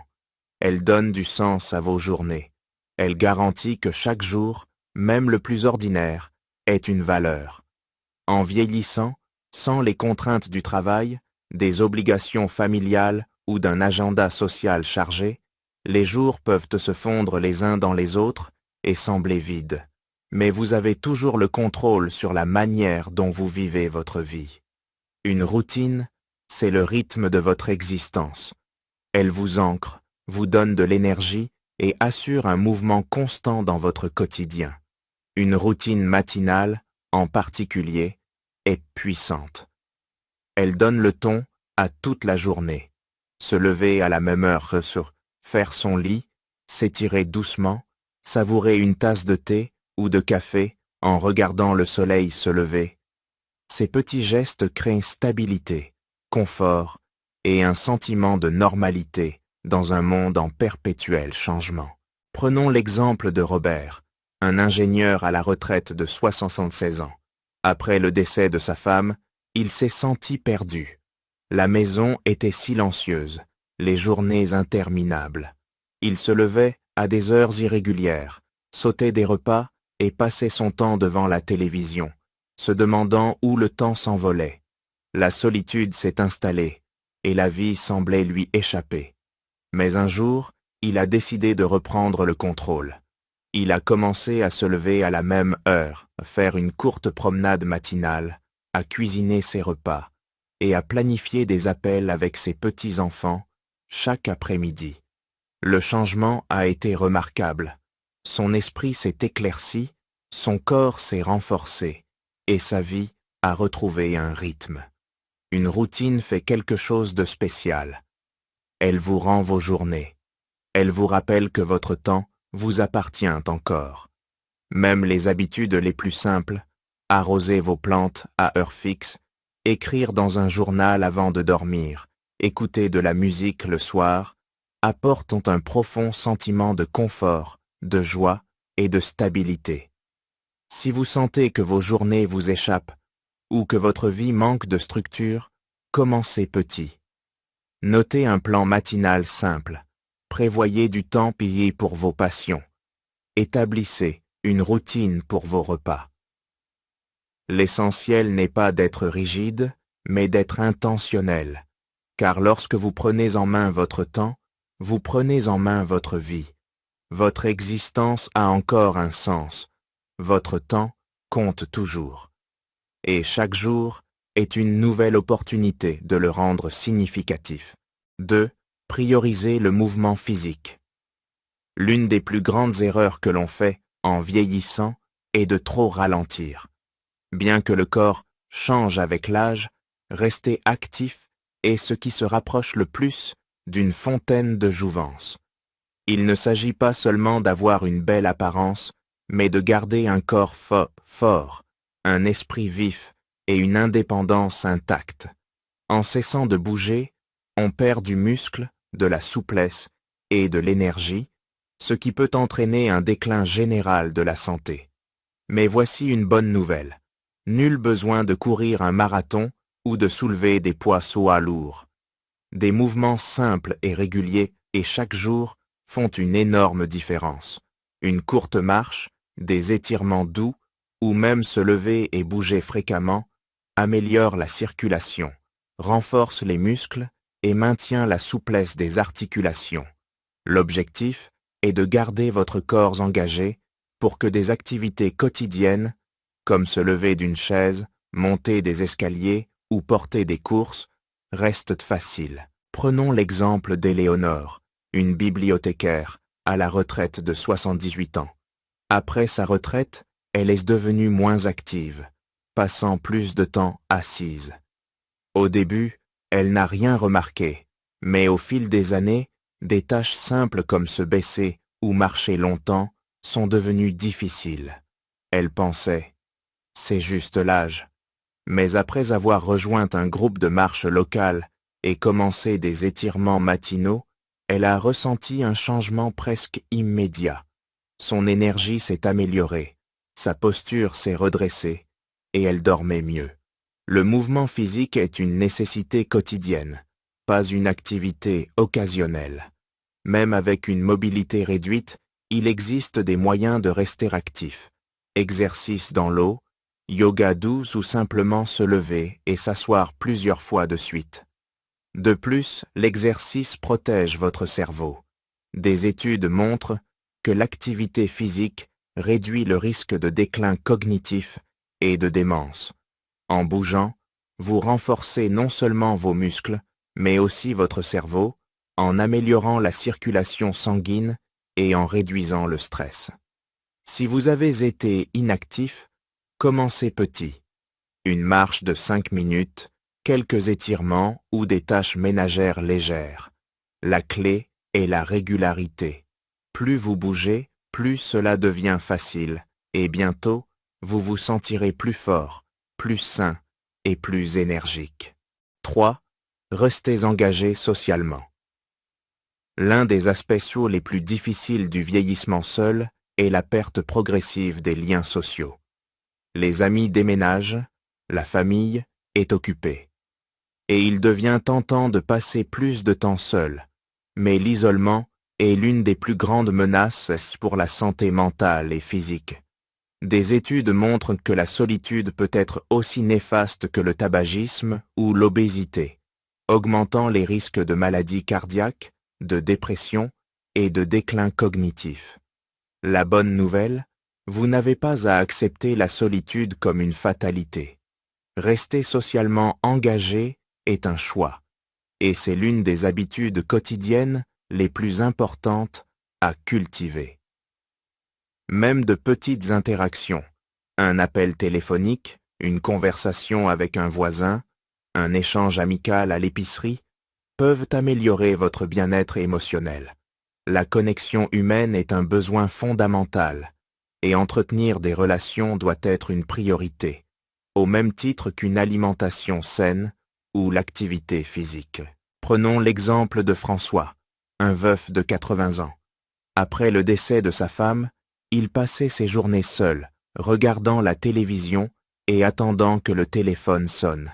Elle donne du sens à vos journées. Elle garantit que chaque jour, même le plus ordinaire, ait une valeur. En vieillissant, sans les contraintes du travail, des obligations familiales ou d'un agenda social chargé, les jours peuvent se fondre les uns dans les autres et sembler vides. Mais vous avez toujours le contrôle sur la manière dont vous vivez votre vie. Une routine, c'est le rythme de votre existence. Elle vous ancre, vous donne de l'énergie et assure un mouvement constant dans votre quotidien. Une routine matinale, en particulier, est puissante. Elle donne le ton à toute la journée. Se lever à la même heure, faire son lit, s'étirer doucement, savourer une tasse de thé ou de café en regardant le soleil se lever. Ces petits gestes créent stabilité, confort et un sentiment de normalité dans un monde en perpétuel changement. Prenons l'exemple de Robert, un ingénieur à la retraite de 76 ans. Après le décès de sa femme, il s'est senti perdu. La maison était silencieuse, les journées interminables. Il se levait à des heures irrégulières, sautait des repas et passait son temps devant la télévision, se demandant où le temps s'envolait. La solitude s'est installée et la vie semblait lui échapper. Mais un jour, il a décidé de reprendre le contrôle. Il a commencé à se lever à la même heure, à faire une courte promenade matinale, à cuisiner ses repas et à planifier des appels avec ses petits-enfants chaque après-midi. Le changement a été remarquable. Son esprit s'est éclairci, son corps s'est renforcé et sa vie a retrouvé un rythme. Une routine fait quelque chose de spécial. Elle vous rend vos journées. Elle vous rappelle que votre temps vous appartient encore. Même les habitudes les plus simples, arroser vos plantes à heure fixe, écrire dans un journal avant de dormir, écouter de la musique le soir, apportent un profond sentiment de confort, de joie et de stabilité. Si vous sentez que vos journées vous échappent ou que votre vie manque de structure, commencez petit. Notez un plan matinal simple. Prévoyez du temps payé pour vos passions. Établissez une routine pour vos repas. L'essentiel n'est pas d'être rigide, mais d'être intentionnel. Car lorsque vous prenez en main votre temps, vous prenez en main votre vie. Votre existence a encore un sens. Votre temps compte toujours. Et chaque jour est une nouvelle opportunité de le rendre significatif. 2. Prioriser le mouvement physique. L'une des plus grandes erreurs que l'on fait en vieillissant est de trop ralentir. Bien que le corps change avec l'âge, rester actif est ce qui se rapproche le plus d'une fontaine de jouvence. Il ne s'agit pas seulement d'avoir une belle apparence, mais de garder un corps fort, un esprit vif et une indépendance intacte. En cessant de bouger, on perd du muscle, de la souplesse et de l'énergie, ce qui peut entraîner un déclin général de la santé. Mais voici une bonne nouvelle. Nul besoin de courir un marathon ou de soulever des poids lourds. Des mouvements simples et réguliers et chaque jour font une énorme différence. Une courte marche, des étirements doux ou même se lever et bouger fréquemment améliore la circulation, renforce les muscles et maintient la souplesse des articulations. L'objectif est de garder votre corps engagé pour que des activités quotidiennes, comme se lever d'une chaise, monter des escaliers ou porter des courses, restent faciles. Prenons l'exemple d'Éléonore, une bibliothécaire à la retraite de 78 ans. Après sa retraite, elle est devenue moins active, passant plus de temps assise. Au début, elle n'a rien remarqué, mais au fil des années, des tâches simples comme se baisser ou marcher longtemps sont devenues difficiles. Elle pensait « c'est juste l'âge ». Mais après avoir rejoint un groupe de marche local et commencé des étirements matinaux, elle a ressenti un changement presque immédiat. Son énergie s'est améliorée, sa posture s'est redressée et elle dormait mieux. Le mouvement physique est une nécessité quotidienne, pas une activité occasionnelle. Même avec une mobilité réduite, il existe des moyens de rester actif. Exercice dans l'eau, yoga doux ou simplement se lever et s'asseoir plusieurs fois de suite. De plus, l'exercice protège votre cerveau. Des études montrent que l'activité physique réduit le risque de déclin cognitif et de démence. En bougeant, vous renforcez non seulement vos muscles, mais aussi votre cerveau, en améliorant la circulation sanguine et en réduisant le stress. Si vous avez été inactif, commencez petit. Une marche de 5 minutes, quelques étirements ou des tâches ménagères légères. La clé est la régularité. Plus vous bougez, plus cela devient facile, et bientôt, vous vous sentirez plus fort, plus sain et plus énergique. 3. Restez engagé socialement. L'un des aspects sociaux les plus difficiles du vieillissement seul est la perte progressive des liens sociaux. Les amis déménagent, la famille est occupée. Et il devient tentant de passer plus de temps seul, mais l'isolement est l'une des plus grandes menaces pour la santé mentale et physique. Des études montrent que la solitude peut être aussi néfaste que le tabagisme ou l'obésité, augmentant les risques de maladies cardiaques, de dépression et de déclin cognitif. La bonne nouvelle, vous n'avez pas à accepter la solitude comme une fatalité. Rester socialement engagé est un choix, et c'est l'une des habitudes quotidiennes les plus importantes à cultiver. Même de petites interactions, un appel téléphonique, une conversation avec un voisin, un échange amical à l'épicerie, peuvent améliorer votre bien-être émotionnel. La connexion humaine est un besoin fondamental, et entretenir des relations doit être une priorité, au même titre qu'une alimentation saine ou l'activité physique. Prenons l'exemple de François, un veuf de 80 ans. Après le décès de sa femme, il passait ses journées seul, regardant la télévision et attendant que le téléphone sonne.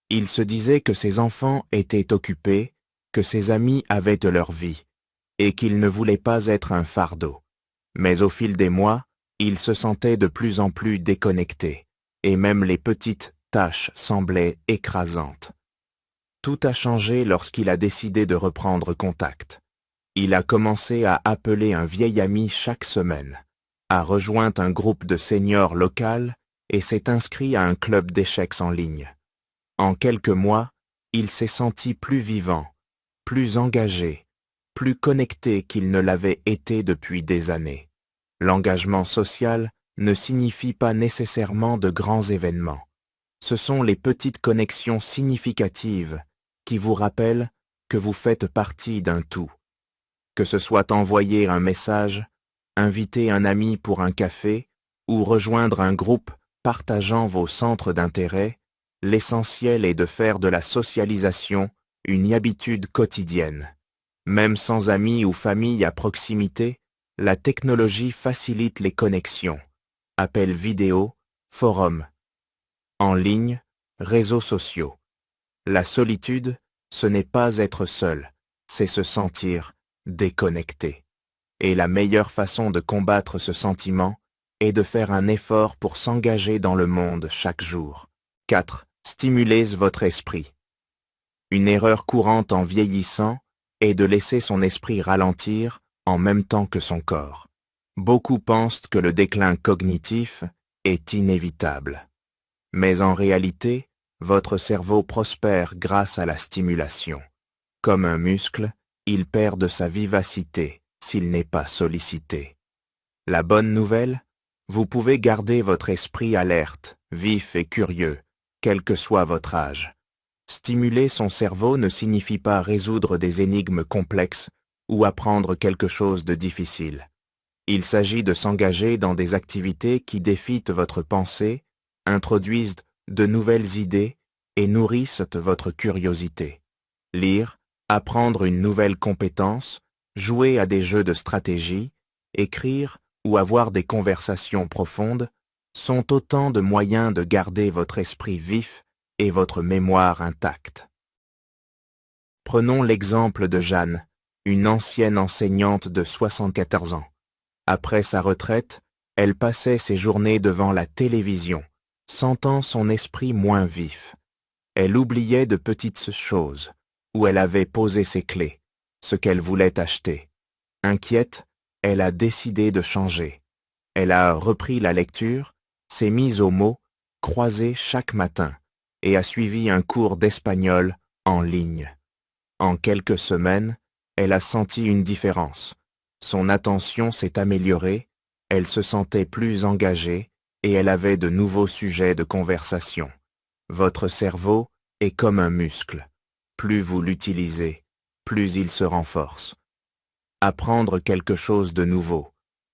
Il se disait que ses enfants étaient occupés, que ses amis avaient de leur vie, et qu'il ne voulait pas être un fardeau. Mais au fil des mois, il se sentait de plus en plus déconnecté, et même les petites tâches semblaient écrasantes. Tout a changé lorsqu'il a décidé de reprendre contact. Il a commencé à appeler un vieil ami chaque semaine, a rejoint un groupe de seniors local et s'est inscrit à un club d'échecs en ligne. En quelques mois, il s'est senti plus vivant, plus engagé, plus connecté qu'il ne l'avait été depuis des années. L'engagement social ne signifie pas nécessairement de grands événements. Ce sont les petites connexions significatives qui vous rappellent que vous faites partie d'un tout. Que ce soit envoyer un message, inviter un ami pour un café ou rejoindre un groupe partageant vos centres d'intérêt, l'essentiel est de faire de la socialisation une habitude quotidienne. Même sans amis ou famille à proximité, la technologie facilite les connexions. Appels vidéo, forums, en ligne, réseaux sociaux. La solitude, ce n'est pas être seul, c'est se sentir déconnecté. Et la meilleure façon de combattre ce sentiment est de faire un effort pour s'engager dans le monde chaque jour. 4. Stimulez votre esprit. Une erreur courante en vieillissant est de laisser son esprit ralentir en même temps que son corps. Beaucoup pensent que le déclin cognitif est inévitable. Mais en réalité, votre cerveau prospère grâce à la stimulation. Comme un muscle, il perd de sa vivacité s'il n'est pas sollicité. La bonne nouvelle, vous pouvez garder votre esprit alerte, vif et curieux, quel que soit votre âge. Stimuler son cerveau ne signifie pas résoudre des énigmes complexes ou apprendre quelque chose de difficile. Il s'agit de s'engager dans des activités qui défient votre pensée, introduisent de nouvelles idées et nourrissent votre curiosité. Lire, apprendre une nouvelle compétence, jouer à des jeux de stratégie, écrire ou avoir des conversations profondes sont autant de moyens de garder votre esprit vif et votre mémoire intacte. Prenons l'exemple de Jeanne, une ancienne enseignante de 74 ans. Après sa retraite, elle passait ses journées devant la télévision, sentant son esprit moins vif. Elle oubliait de petites choses, où elle avait posé ses clés, ce qu'elle voulait acheter. Inquiète, elle a décidé de changer. Elle a repris la lecture, s'est mise aux mots, croisés chaque matin, et a suivi un cours d'espagnol en ligne. En quelques semaines, elle a senti une différence. Son attention s'est améliorée, elle se sentait plus engagée et elle avait de nouveaux sujets de conversation. Votre cerveau est comme un muscle. Plus vous l'utilisez, plus il se renforce. Apprendre quelque chose de nouveau,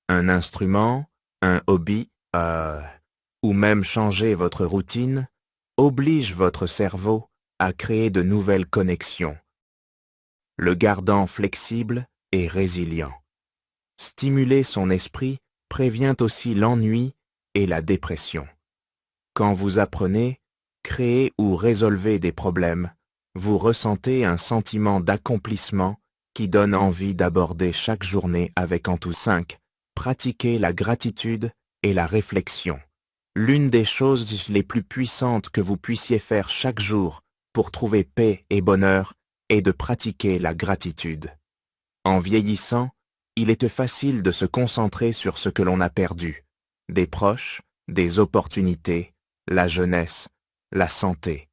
un instrument, un hobby, ou même changer votre routine, oblige votre cerveau à créer de nouvelles connexions, le gardant flexible et résilient. Stimuler son esprit prévient aussi l'ennui et la dépression. Quand vous apprenez, créez ou résolvez des problèmes, vous ressentez un sentiment d'accomplissement qui donne envie d'aborder chaque journée avec enthousiasme. 5. Pratiquez la gratitude et la réflexion. L'une des choses les plus puissantes que vous puissiez faire chaque jour pour trouver paix et bonheur est de pratiquer la gratitude. En vieillissant, il est facile de se concentrer sur ce que l'on a perdu, des proches, des opportunités, la jeunesse, la santé.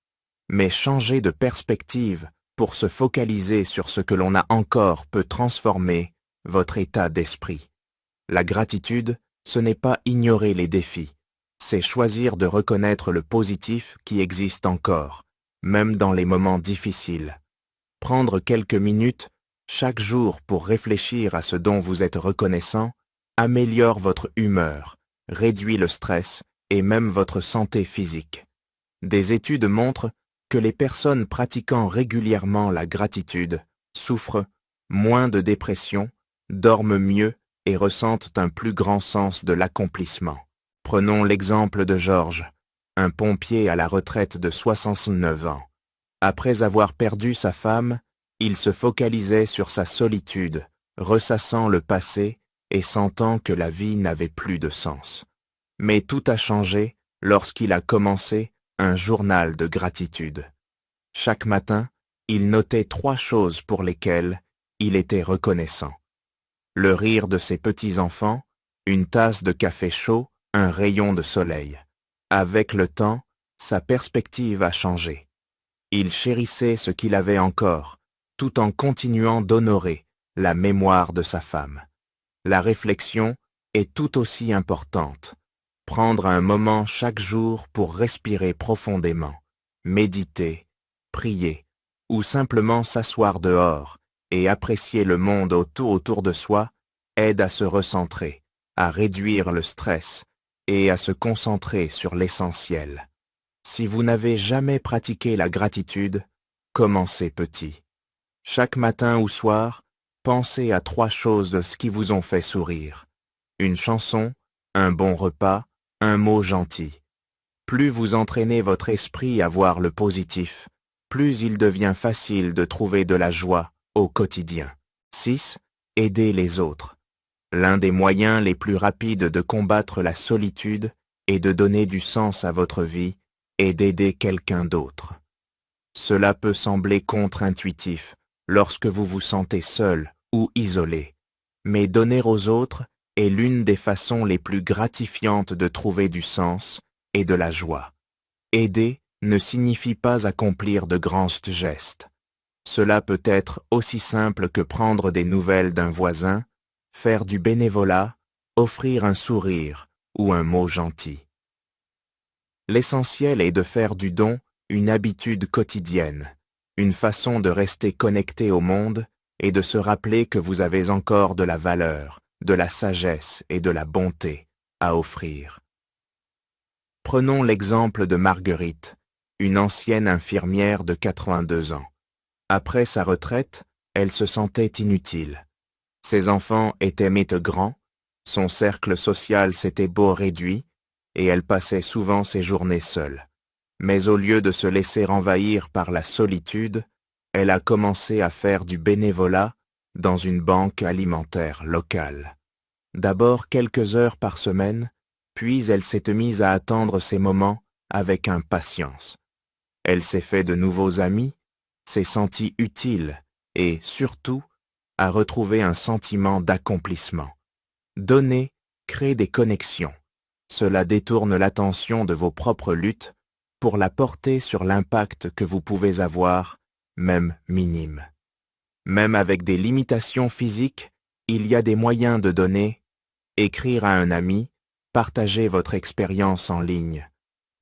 Mais changer de perspective pour se focaliser sur ce que l'on a encore peut transformer votre état d'esprit. La gratitude, ce n'est pas ignorer les défis, c'est choisir de reconnaître le positif qui existe encore, même dans les moments difficiles. Prendre quelques minutes chaque jour pour réfléchir à ce dont vous êtes reconnaissant améliore votre humeur, réduit le stress et même votre santé physique. Des études montrent que les personnes pratiquant régulièrement la gratitude souffrent moins de dépression, dorment mieux et ressentent un plus grand sens de l'accomplissement. Prenons l'exemple de Georges, un pompier à la retraite de 69 ans. Après avoir perdu sa femme, il se focalisait sur sa solitude, ressassant le passé et sentant que la vie n'avait plus de sens. Mais tout a changé lorsqu'il a commencé un journal de gratitude. Chaque matin, il notait 3 choses pour lesquelles il était reconnaissant. Le rire de ses petits-enfants, une tasse de café chaud, un rayon de soleil. Avec le temps, sa perspective a changé. Il chérissait ce qu'il avait encore, tout en continuant d'honorer la mémoire de sa femme. La réflexion est tout aussi importante. Prendre un moment chaque jour pour respirer profondément, méditer, prier, ou simplement s'asseoir dehors et apprécier le monde autour de soi aide à se recentrer, à réduire le stress et à se concentrer sur l'essentiel. Si vous n'avez jamais pratiqué la gratitude, commencez petit. Chaque matin ou soir, pensez à 3 choses qui vous ont fait sourire. Une chanson, un bon repas, un mot gentil. Plus vous entraînez votre esprit à voir le positif, plus il devient facile de trouver de la joie au quotidien. 6. Aider les autres. L'un des moyens les plus rapides de combattre la solitude et de donner du sens à votre vie est d'aider quelqu'un d'autre. Cela peut sembler contre-intuitif lorsque vous vous sentez seul ou isolé, mais donner aux autres est l'une des façons les plus gratifiantes de trouver du sens et de la joie. Aider ne signifie pas accomplir de grands gestes. Cela peut être aussi simple que prendre des nouvelles d'un voisin, faire du bénévolat, offrir un sourire ou un mot gentil. L'essentiel est de faire du don une habitude quotidienne, une façon de rester connecté au monde et de se rappeler que vous avez encore de la valeur, de la sagesse et de la bonté à offrir. Prenons l'exemple de Marguerite, une ancienne infirmière de 82 ans. Après sa retraite, elle se sentait inutile. Ses enfants étaient grands, son cercle social s'était beau réduit, et elle passait souvent ses journées seule. Mais au lieu de se laisser envahir par la solitude, elle a commencé à faire du bénévolat dans une banque alimentaire locale. D'abord quelques heures par semaine, puis elle s'est mise à attendre ces moments avec impatience. Elle s'est fait de nouveaux amis, s'est sentie utile et, surtout, a retrouvé un sentiment d'accomplissement. Donner crée des connexions. Cela détourne l'attention de vos propres luttes pour la porter sur l'impact que vous pouvez avoir, même minime. Même avec des limitations physiques, il y a des moyens de donner, écrire à un ami, partager votre expérience en ligne.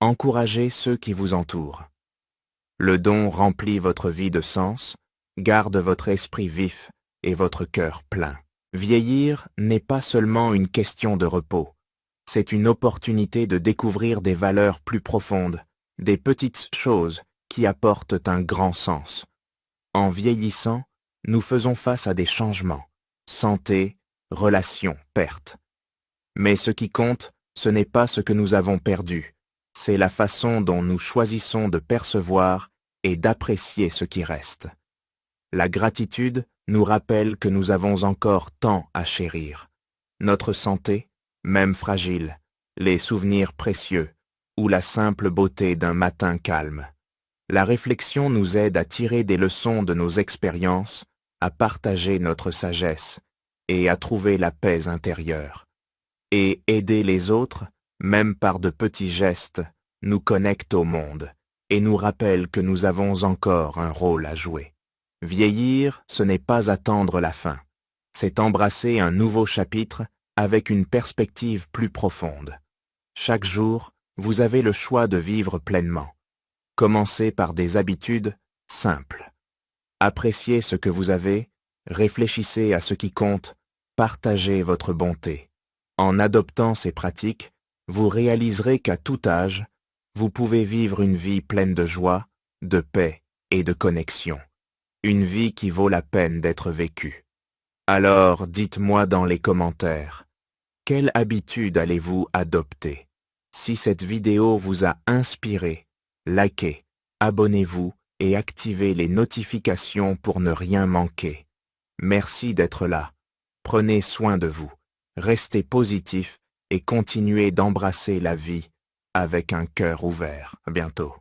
Encouragez ceux qui vous entourent. Le don remplit votre vie de sens, garde votre esprit vif et votre cœur plein. Vieillir n'est pas seulement une question de repos, c'est une opportunité de découvrir des valeurs plus profondes, des petites choses qui apportent un grand sens. En vieillissant, nous faisons face à des changements, santé, relations, pertes. Mais ce qui compte, ce n'est pas ce que nous avons perdu, c'est la façon dont nous choisissons de percevoir et d'apprécier ce qui reste. La gratitude nous rappelle que nous avons encore tant à chérir. Notre santé, même fragile, les souvenirs précieux ou la simple beauté d'un matin calme. La réflexion nous aide à tirer des leçons de nos expériences, à partager notre sagesse et à trouver la paix intérieure. Et aider les autres, même par de petits gestes, nous connecte au monde et nous rappelle que nous avons encore un rôle à jouer. Vieillir, ce n'est pas attendre la fin, c'est embrasser un nouveau chapitre avec une perspective plus profonde. Chaque jour, vous avez le choix de vivre pleinement. Commencez par des habitudes simples. Appréciez ce que vous avez, réfléchissez à ce qui compte, partagez votre bonté. En adoptant ces pratiques, vous réaliserez qu'à tout âge, vous pouvez vivre une vie pleine de joie, de paix et de connexion. Une vie qui vaut la peine d'être vécue. Alors, dites-moi dans les commentaires, quelle habitude allez-vous adopter? Si cette vidéo vous a inspiré, likez, abonnez-vous et activez les notifications pour ne rien manquer. Merci d'être là. Prenez soin de vous, restez positif et continuez d'embrasser la vie avec un cœur ouvert. À bientôt.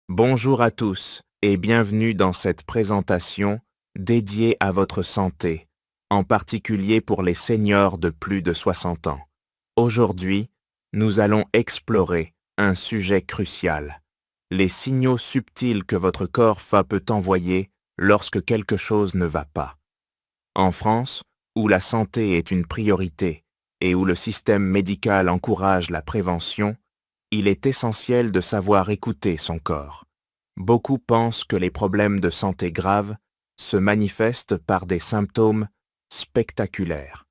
Bonjour à tous et bienvenue dans cette présentation dédiée à votre santé, en particulier pour les seniors de plus de 60 ans. Aujourd'hui, nous allons explorer un sujet crucial, les signaux subtils que votre corps peut envoyer lorsque quelque chose ne va pas. En France, où la santé est une priorité et où le système médical encourage la prévention, il est essentiel de savoir écouter son corps. Beaucoup pensent que les problèmes de santé graves se manifestent par des symptômes spectaculaires.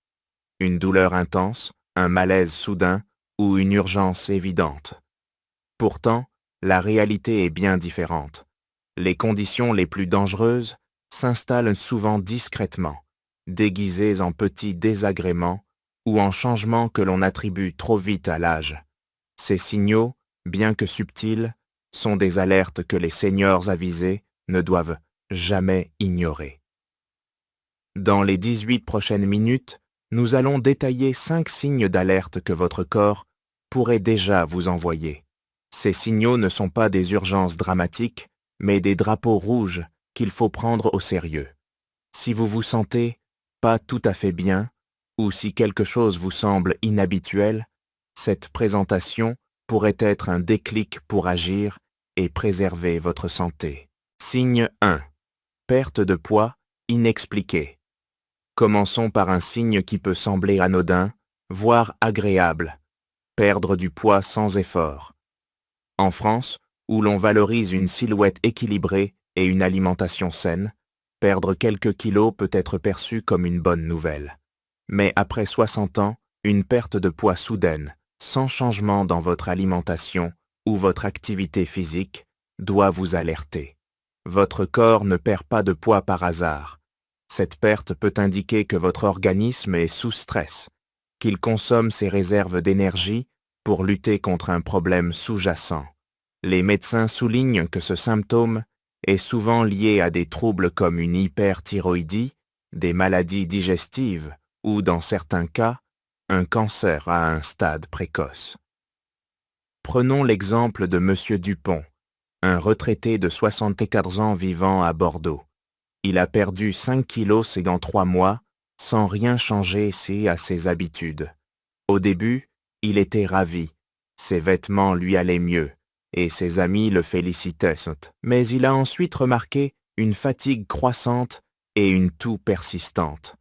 Une douleur intense, un malaise soudain ou une urgence évidente. Pourtant, la réalité est bien différente. Les conditions les plus dangereuses s'installent souvent discrètement, déguisées en petits désagréments ou en changements que l'on attribue trop vite à l'âge. Ces signaux, bien que subtils, sont des alertes que les seniors avisés ne doivent jamais ignorer. Dans les 18 prochaines minutes, nous allons détailler 5 signes d'alerte que votre corps pourrait déjà vous envoyer. Ces signaux ne sont pas des urgences dramatiques, mais des drapeaux rouges qu'il faut prendre au sérieux. Si vous vous sentez pas tout à fait bien, ou si quelque chose vous semble inhabituel, cette présentation pourrait être un déclic pour agir et préserver votre santé. Signe 1. Perte de poids inexpliquée. Commençons par un signe qui peut sembler anodin, voire agréable. Perdre du poids sans effort. En France, où l'on valorise une silhouette équilibrée et une alimentation saine, perdre quelques kilos peut être perçu comme une bonne nouvelle. Mais après 60 ans, une perte de poids soudaine, sans changement dans votre alimentation ou votre activité physique, doit vous alerter. Votre corps ne perd pas de poids par hasard. Cette perte peut indiquer que votre organisme est sous stress, qu'il consomme ses réserves d'énergie pour lutter contre un problème sous-jacent. Les médecins soulignent que ce symptôme est souvent lié à des troubles comme une hyperthyroïdie, des maladies digestives ou, dans certains cas, un cancer à un stade précoce. Prenons l'exemple de M. Dupont, un retraité de 74 ans vivant à Bordeaux. Il a perdu 5 kilos dans 3 mois, sans rien changer à ses habitudes. Au début, il était ravi, ses vêtements lui allaient mieux, et ses amis le félicitaient. Mais il a ensuite remarqué une fatigue croissante et une toux persistante.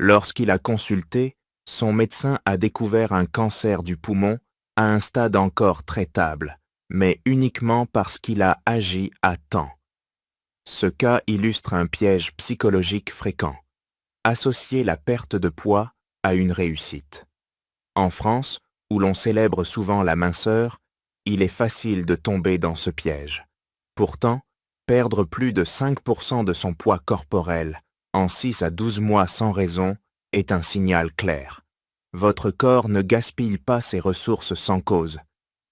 Lorsqu'il a consulté, son médecin a découvert un cancer du poumon à un stade encore traitable, mais uniquement parce qu'il a agi à temps. Ce cas illustre un piège psychologique fréquent. Associer la perte de poids à une réussite. En France, où l'on célèbre souvent la minceur, il est facile de tomber dans ce piège. Pourtant, perdre plus de 5% de son poids corporel en 6 à 12 mois sans raison est un signal clair. Votre corps ne gaspille pas ses ressources sans cause.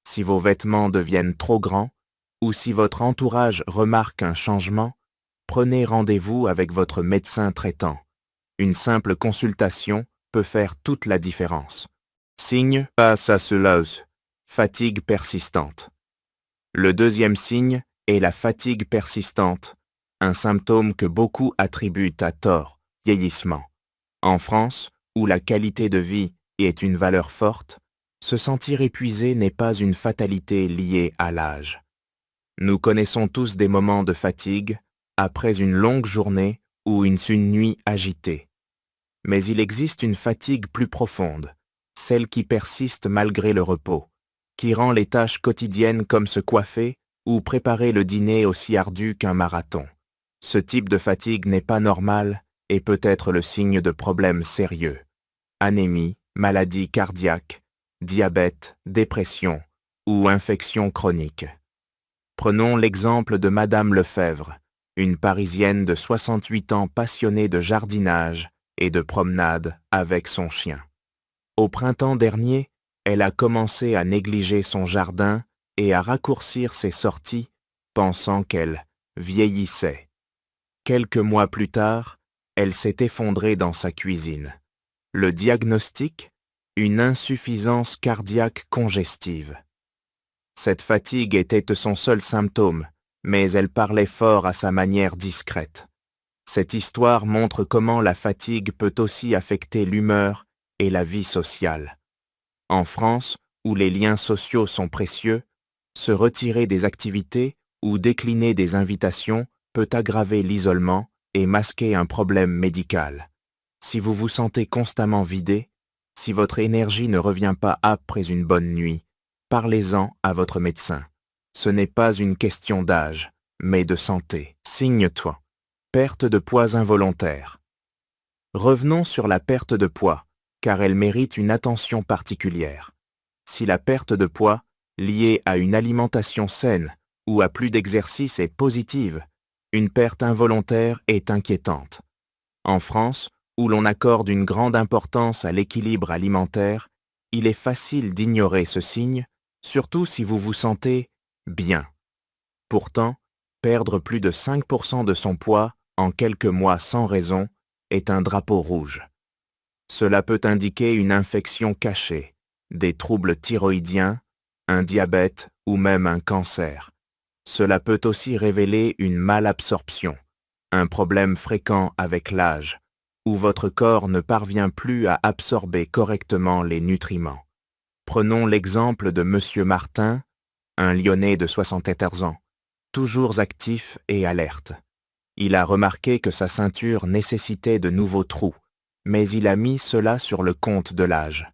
Si vos vêtements deviennent trop grands ou si votre entourage remarque un changement, prenez rendez-vous avec votre médecin traitant. Une simple consultation peut faire toute la différence. Signe face à cela, fatigue persistante. Le deuxième signe est la fatigue persistante, un symptôme que beaucoup attribuent à tort, vieillissement. En France, où la qualité de vie est une valeur forte, se sentir épuisé n'est pas une fatalité liée à l'âge. Nous connaissons tous des moments de fatigue après une longue journée ou une nuit agitée. Mais il existe une fatigue plus profonde, celle qui persiste malgré le repos, qui rend les tâches quotidiennes comme se coiffer ou préparer le dîner aussi ardu qu'un marathon. Ce type de fatigue n'est pas normal et peut être le signe de problèmes sérieux. Anémie, maladie cardiaque, diabète, dépression ou infection chronique. Prenons l'exemple de Madame Lefebvre, une Parisienne de 68 ans passionnée de jardinage et de promenade avec son chien. Au printemps dernier, elle a commencé à négliger son jardin et à raccourcir ses sorties, pensant qu'elle vieillissait. Quelques mois plus tard, elle s'est effondrée dans sa cuisine. Le diagnostic? Une insuffisance cardiaque congestive. Cette fatigue était son seul symptôme, mais elle parlait fort à sa manière discrète. Cette histoire montre comment la fatigue peut aussi affecter l'humeur et la vie sociale. En France, où les liens sociaux sont précieux, se retirer des activités ou décliner des invitations peut aggraver l'isolement et masquer un problème médical. Si vous vous sentez constamment vidé, si votre énergie ne revient pas après une bonne nuit, parlez-en à votre médecin. Ce n'est pas une question d'âge, mais de santé. Signe-toi. Perte de poids involontaire. Revenons sur la perte de poids, car elle mérite une attention particulière. Si la perte de poids, liée à une alimentation saine ou à plus d'exercice est positive, une perte involontaire est inquiétante. En France, où l'on accorde une grande importance à l'équilibre alimentaire, il est facile d'ignorer ce signe, surtout si vous vous sentez bien. Pourtant, perdre plus de 5% de son poids en quelques mois sans raison est un drapeau rouge. Cela peut indiquer une infection cachée, des troubles thyroïdiens, un diabète ou même un cancer. Cela peut aussi révéler une malabsorption, un problème fréquent avec l'âge, où votre corps ne parvient plus à absorber correctement les nutriments. Prenons l'exemple de Monsieur Martin, un Lyonnais de 74 ans, toujours actif et alerte. Il a remarqué que sa ceinture nécessitait de nouveaux trous, mais il a mis cela sur le compte de l'âge.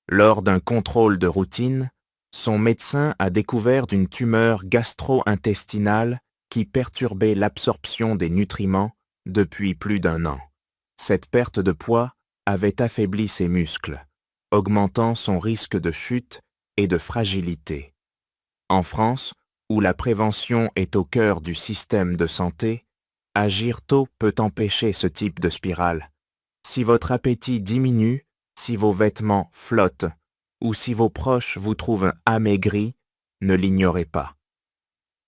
Lors d'un contrôle de routine, son médecin a découvert une tumeur gastro-intestinale qui perturbait l'absorption des nutriments depuis plus d'1 an. Cette perte de poids avait affaibli ses muscles, augmentant son risque de chute et de fragilité. En France, où la prévention est au cœur du système de santé, agir tôt peut empêcher ce type de spirale. Si votre appétit diminue, si vos vêtements flottent ou si vos proches vous trouvent amaigri, ne l'ignorez pas.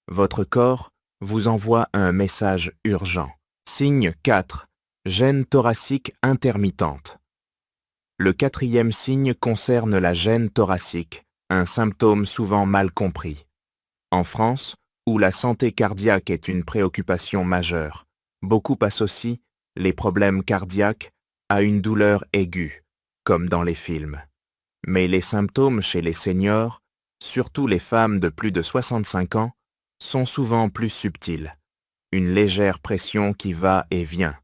Votre corps vous envoie un message urgent. Signe 4. Gêne thoracique intermittente. Le 4e signe concerne la gêne thoracique, un symptôme souvent mal compris. En France, où la santé cardiaque est une préoccupation majeure, beaucoup associent les problèmes cardiaques à une douleur aiguë, comme dans les films. Mais les symptômes chez les seniors, surtout les femmes de plus de 65 ans, sont souvent plus subtils. Une légère pression qui va et vient,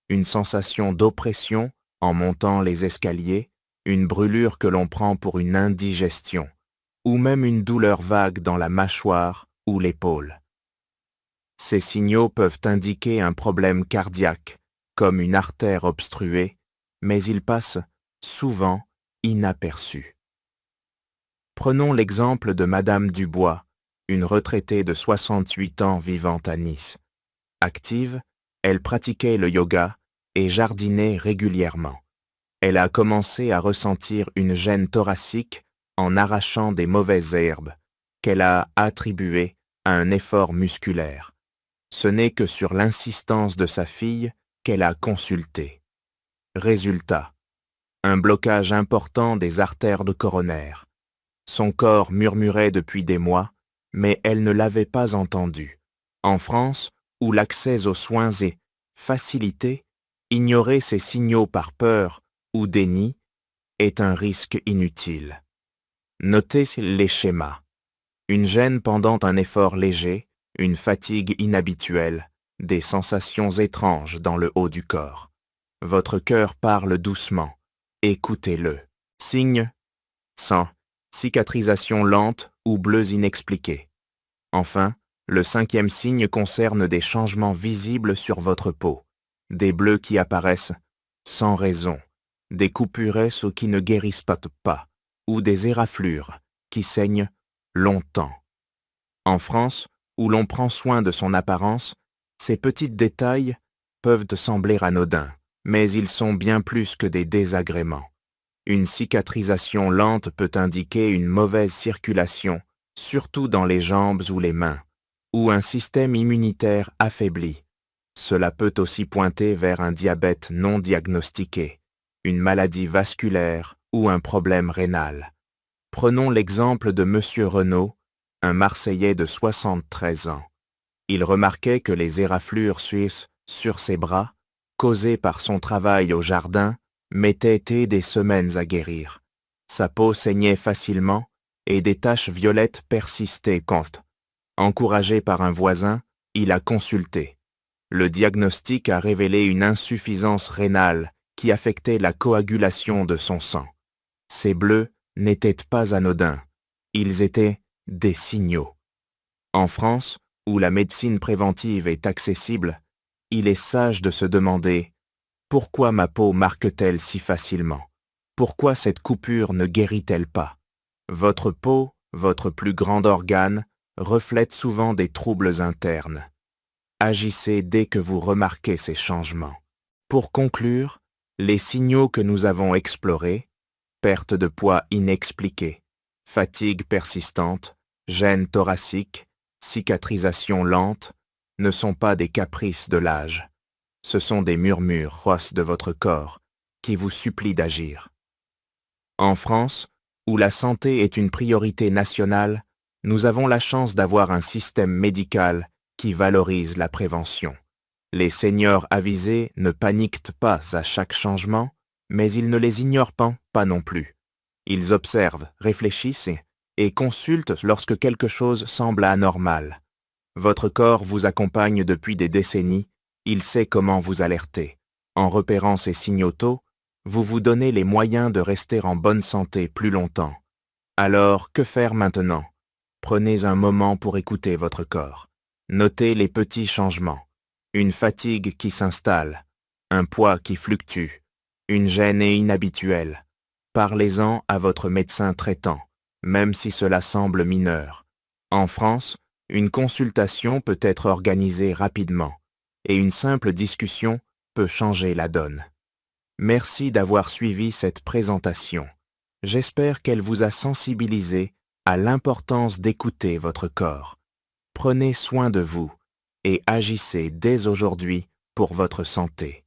une sensation d'oppression en montant les escaliers, une brûlure que l'on prend pour une indigestion, ou même une douleur vague dans la mâchoire ou l'épaule. Ces signaux peuvent indiquer un problème cardiaque, comme une artère obstruée, mais ils passent souvent inaperçus. Prenons l'exemple de Madame Dubois, une retraitée de 68 ans vivant à Nice. Active, elle pratiquait le yoga et jardinait régulièrement. Elle a commencé à ressentir une gêne thoracique en arrachant des mauvaises herbes qu'elle a attribuées à un effort musculaire. Ce n'est que sur l'insistance de sa fille qu'elle a consulté. Résultat, un blocage important des artères de coronaire. Son corps murmurait depuis des mois, mais elle ne l'avait pas entendu. En France, où l'accès aux soins est facilité, ignorer ces signaux par peur ou déni est un risque inutile. Notez les schémas. Une gêne pendant un effort léger, une fatigue inhabituelle, des sensations étranges dans le haut du corps. Votre cœur parle doucement. Écoutez-le. Signe 100. Cicatrisation lente ou bleus inexpliqués. Enfin, le 5e signe concerne des changements visibles sur votre peau. Des bleus qui apparaissent sans raison, des coupures qui ne guérissent pas, ou des éraflures qui saignent longtemps. En France, où l'on prend soin de son apparence, ces petits détails peuvent te sembler anodins, mais ils sont bien plus que des désagréments. Une cicatrisation lente peut indiquer une mauvaise circulation, surtout dans les jambes ou les mains, ou un système immunitaire affaibli. Cela peut aussi pointer vers un diabète non diagnostiqué, une maladie vasculaire ou un problème rénal. Prenons l'exemple de M. Renaud, un Marseillais de 73 ans. Il remarquait que les éraflures suisses sur ses bras, causées par son travail au jardin, mettaient des semaines à guérir. Sa peau saignait facilement et des taches violettes persistaient quand, encouragé par un voisin, il a consulté. Le diagnostic a révélé une insuffisance rénale qui affectait la coagulation de son sang. Ces bleus n'étaient pas anodins, ils étaient des signaux. En France, où la médecine préventive est accessible, il est sage de se demander « Pourquoi ma peau marque-t-elle si facilement? Pourquoi cette coupure ne guérit-elle pas ?» Votre peau, votre plus grand organe, reflète souvent des troubles internes. Agissez dès que vous remarquez ces changements. Pour conclure, les signaux que nous avons explorés, perte de poids inexpliquée, fatigue persistante, gêne thoracique, cicatrisation lente, ne sont pas des caprices de l'âge. Ce sont des murmures rosses de votre corps qui vous supplient d'agir. En France, où la santé est une priorité nationale, nous avons la chance d'avoir un système médical qui valorise la prévention. Les seniors avisés ne paniquent pas à chaque changement, mais ils ne les ignorent pas non plus. Ils observent, réfléchissent et consultent lorsque quelque chose semble anormal. Votre corps vous accompagne depuis des décennies, il sait comment vous alerter. En repérant ces signaux tôt, vous vous donnez les moyens de rester en bonne santé plus longtemps. Alors, que faire maintenant? Prenez un moment pour écouter votre corps. Notez les petits changements. Une fatigue qui s'installe, un poids qui fluctue, une gêne inhabituelle. Parlez-en à votre médecin traitant, même si cela semble mineur. En France, une consultation peut être organisée rapidement et une simple discussion peut changer la donne. Merci d'avoir suivi cette présentation. J'espère qu'elle vous a sensibilisé à l'importance d'écouter votre corps. Prenez soin de vous et agissez dès aujourd'hui pour votre santé.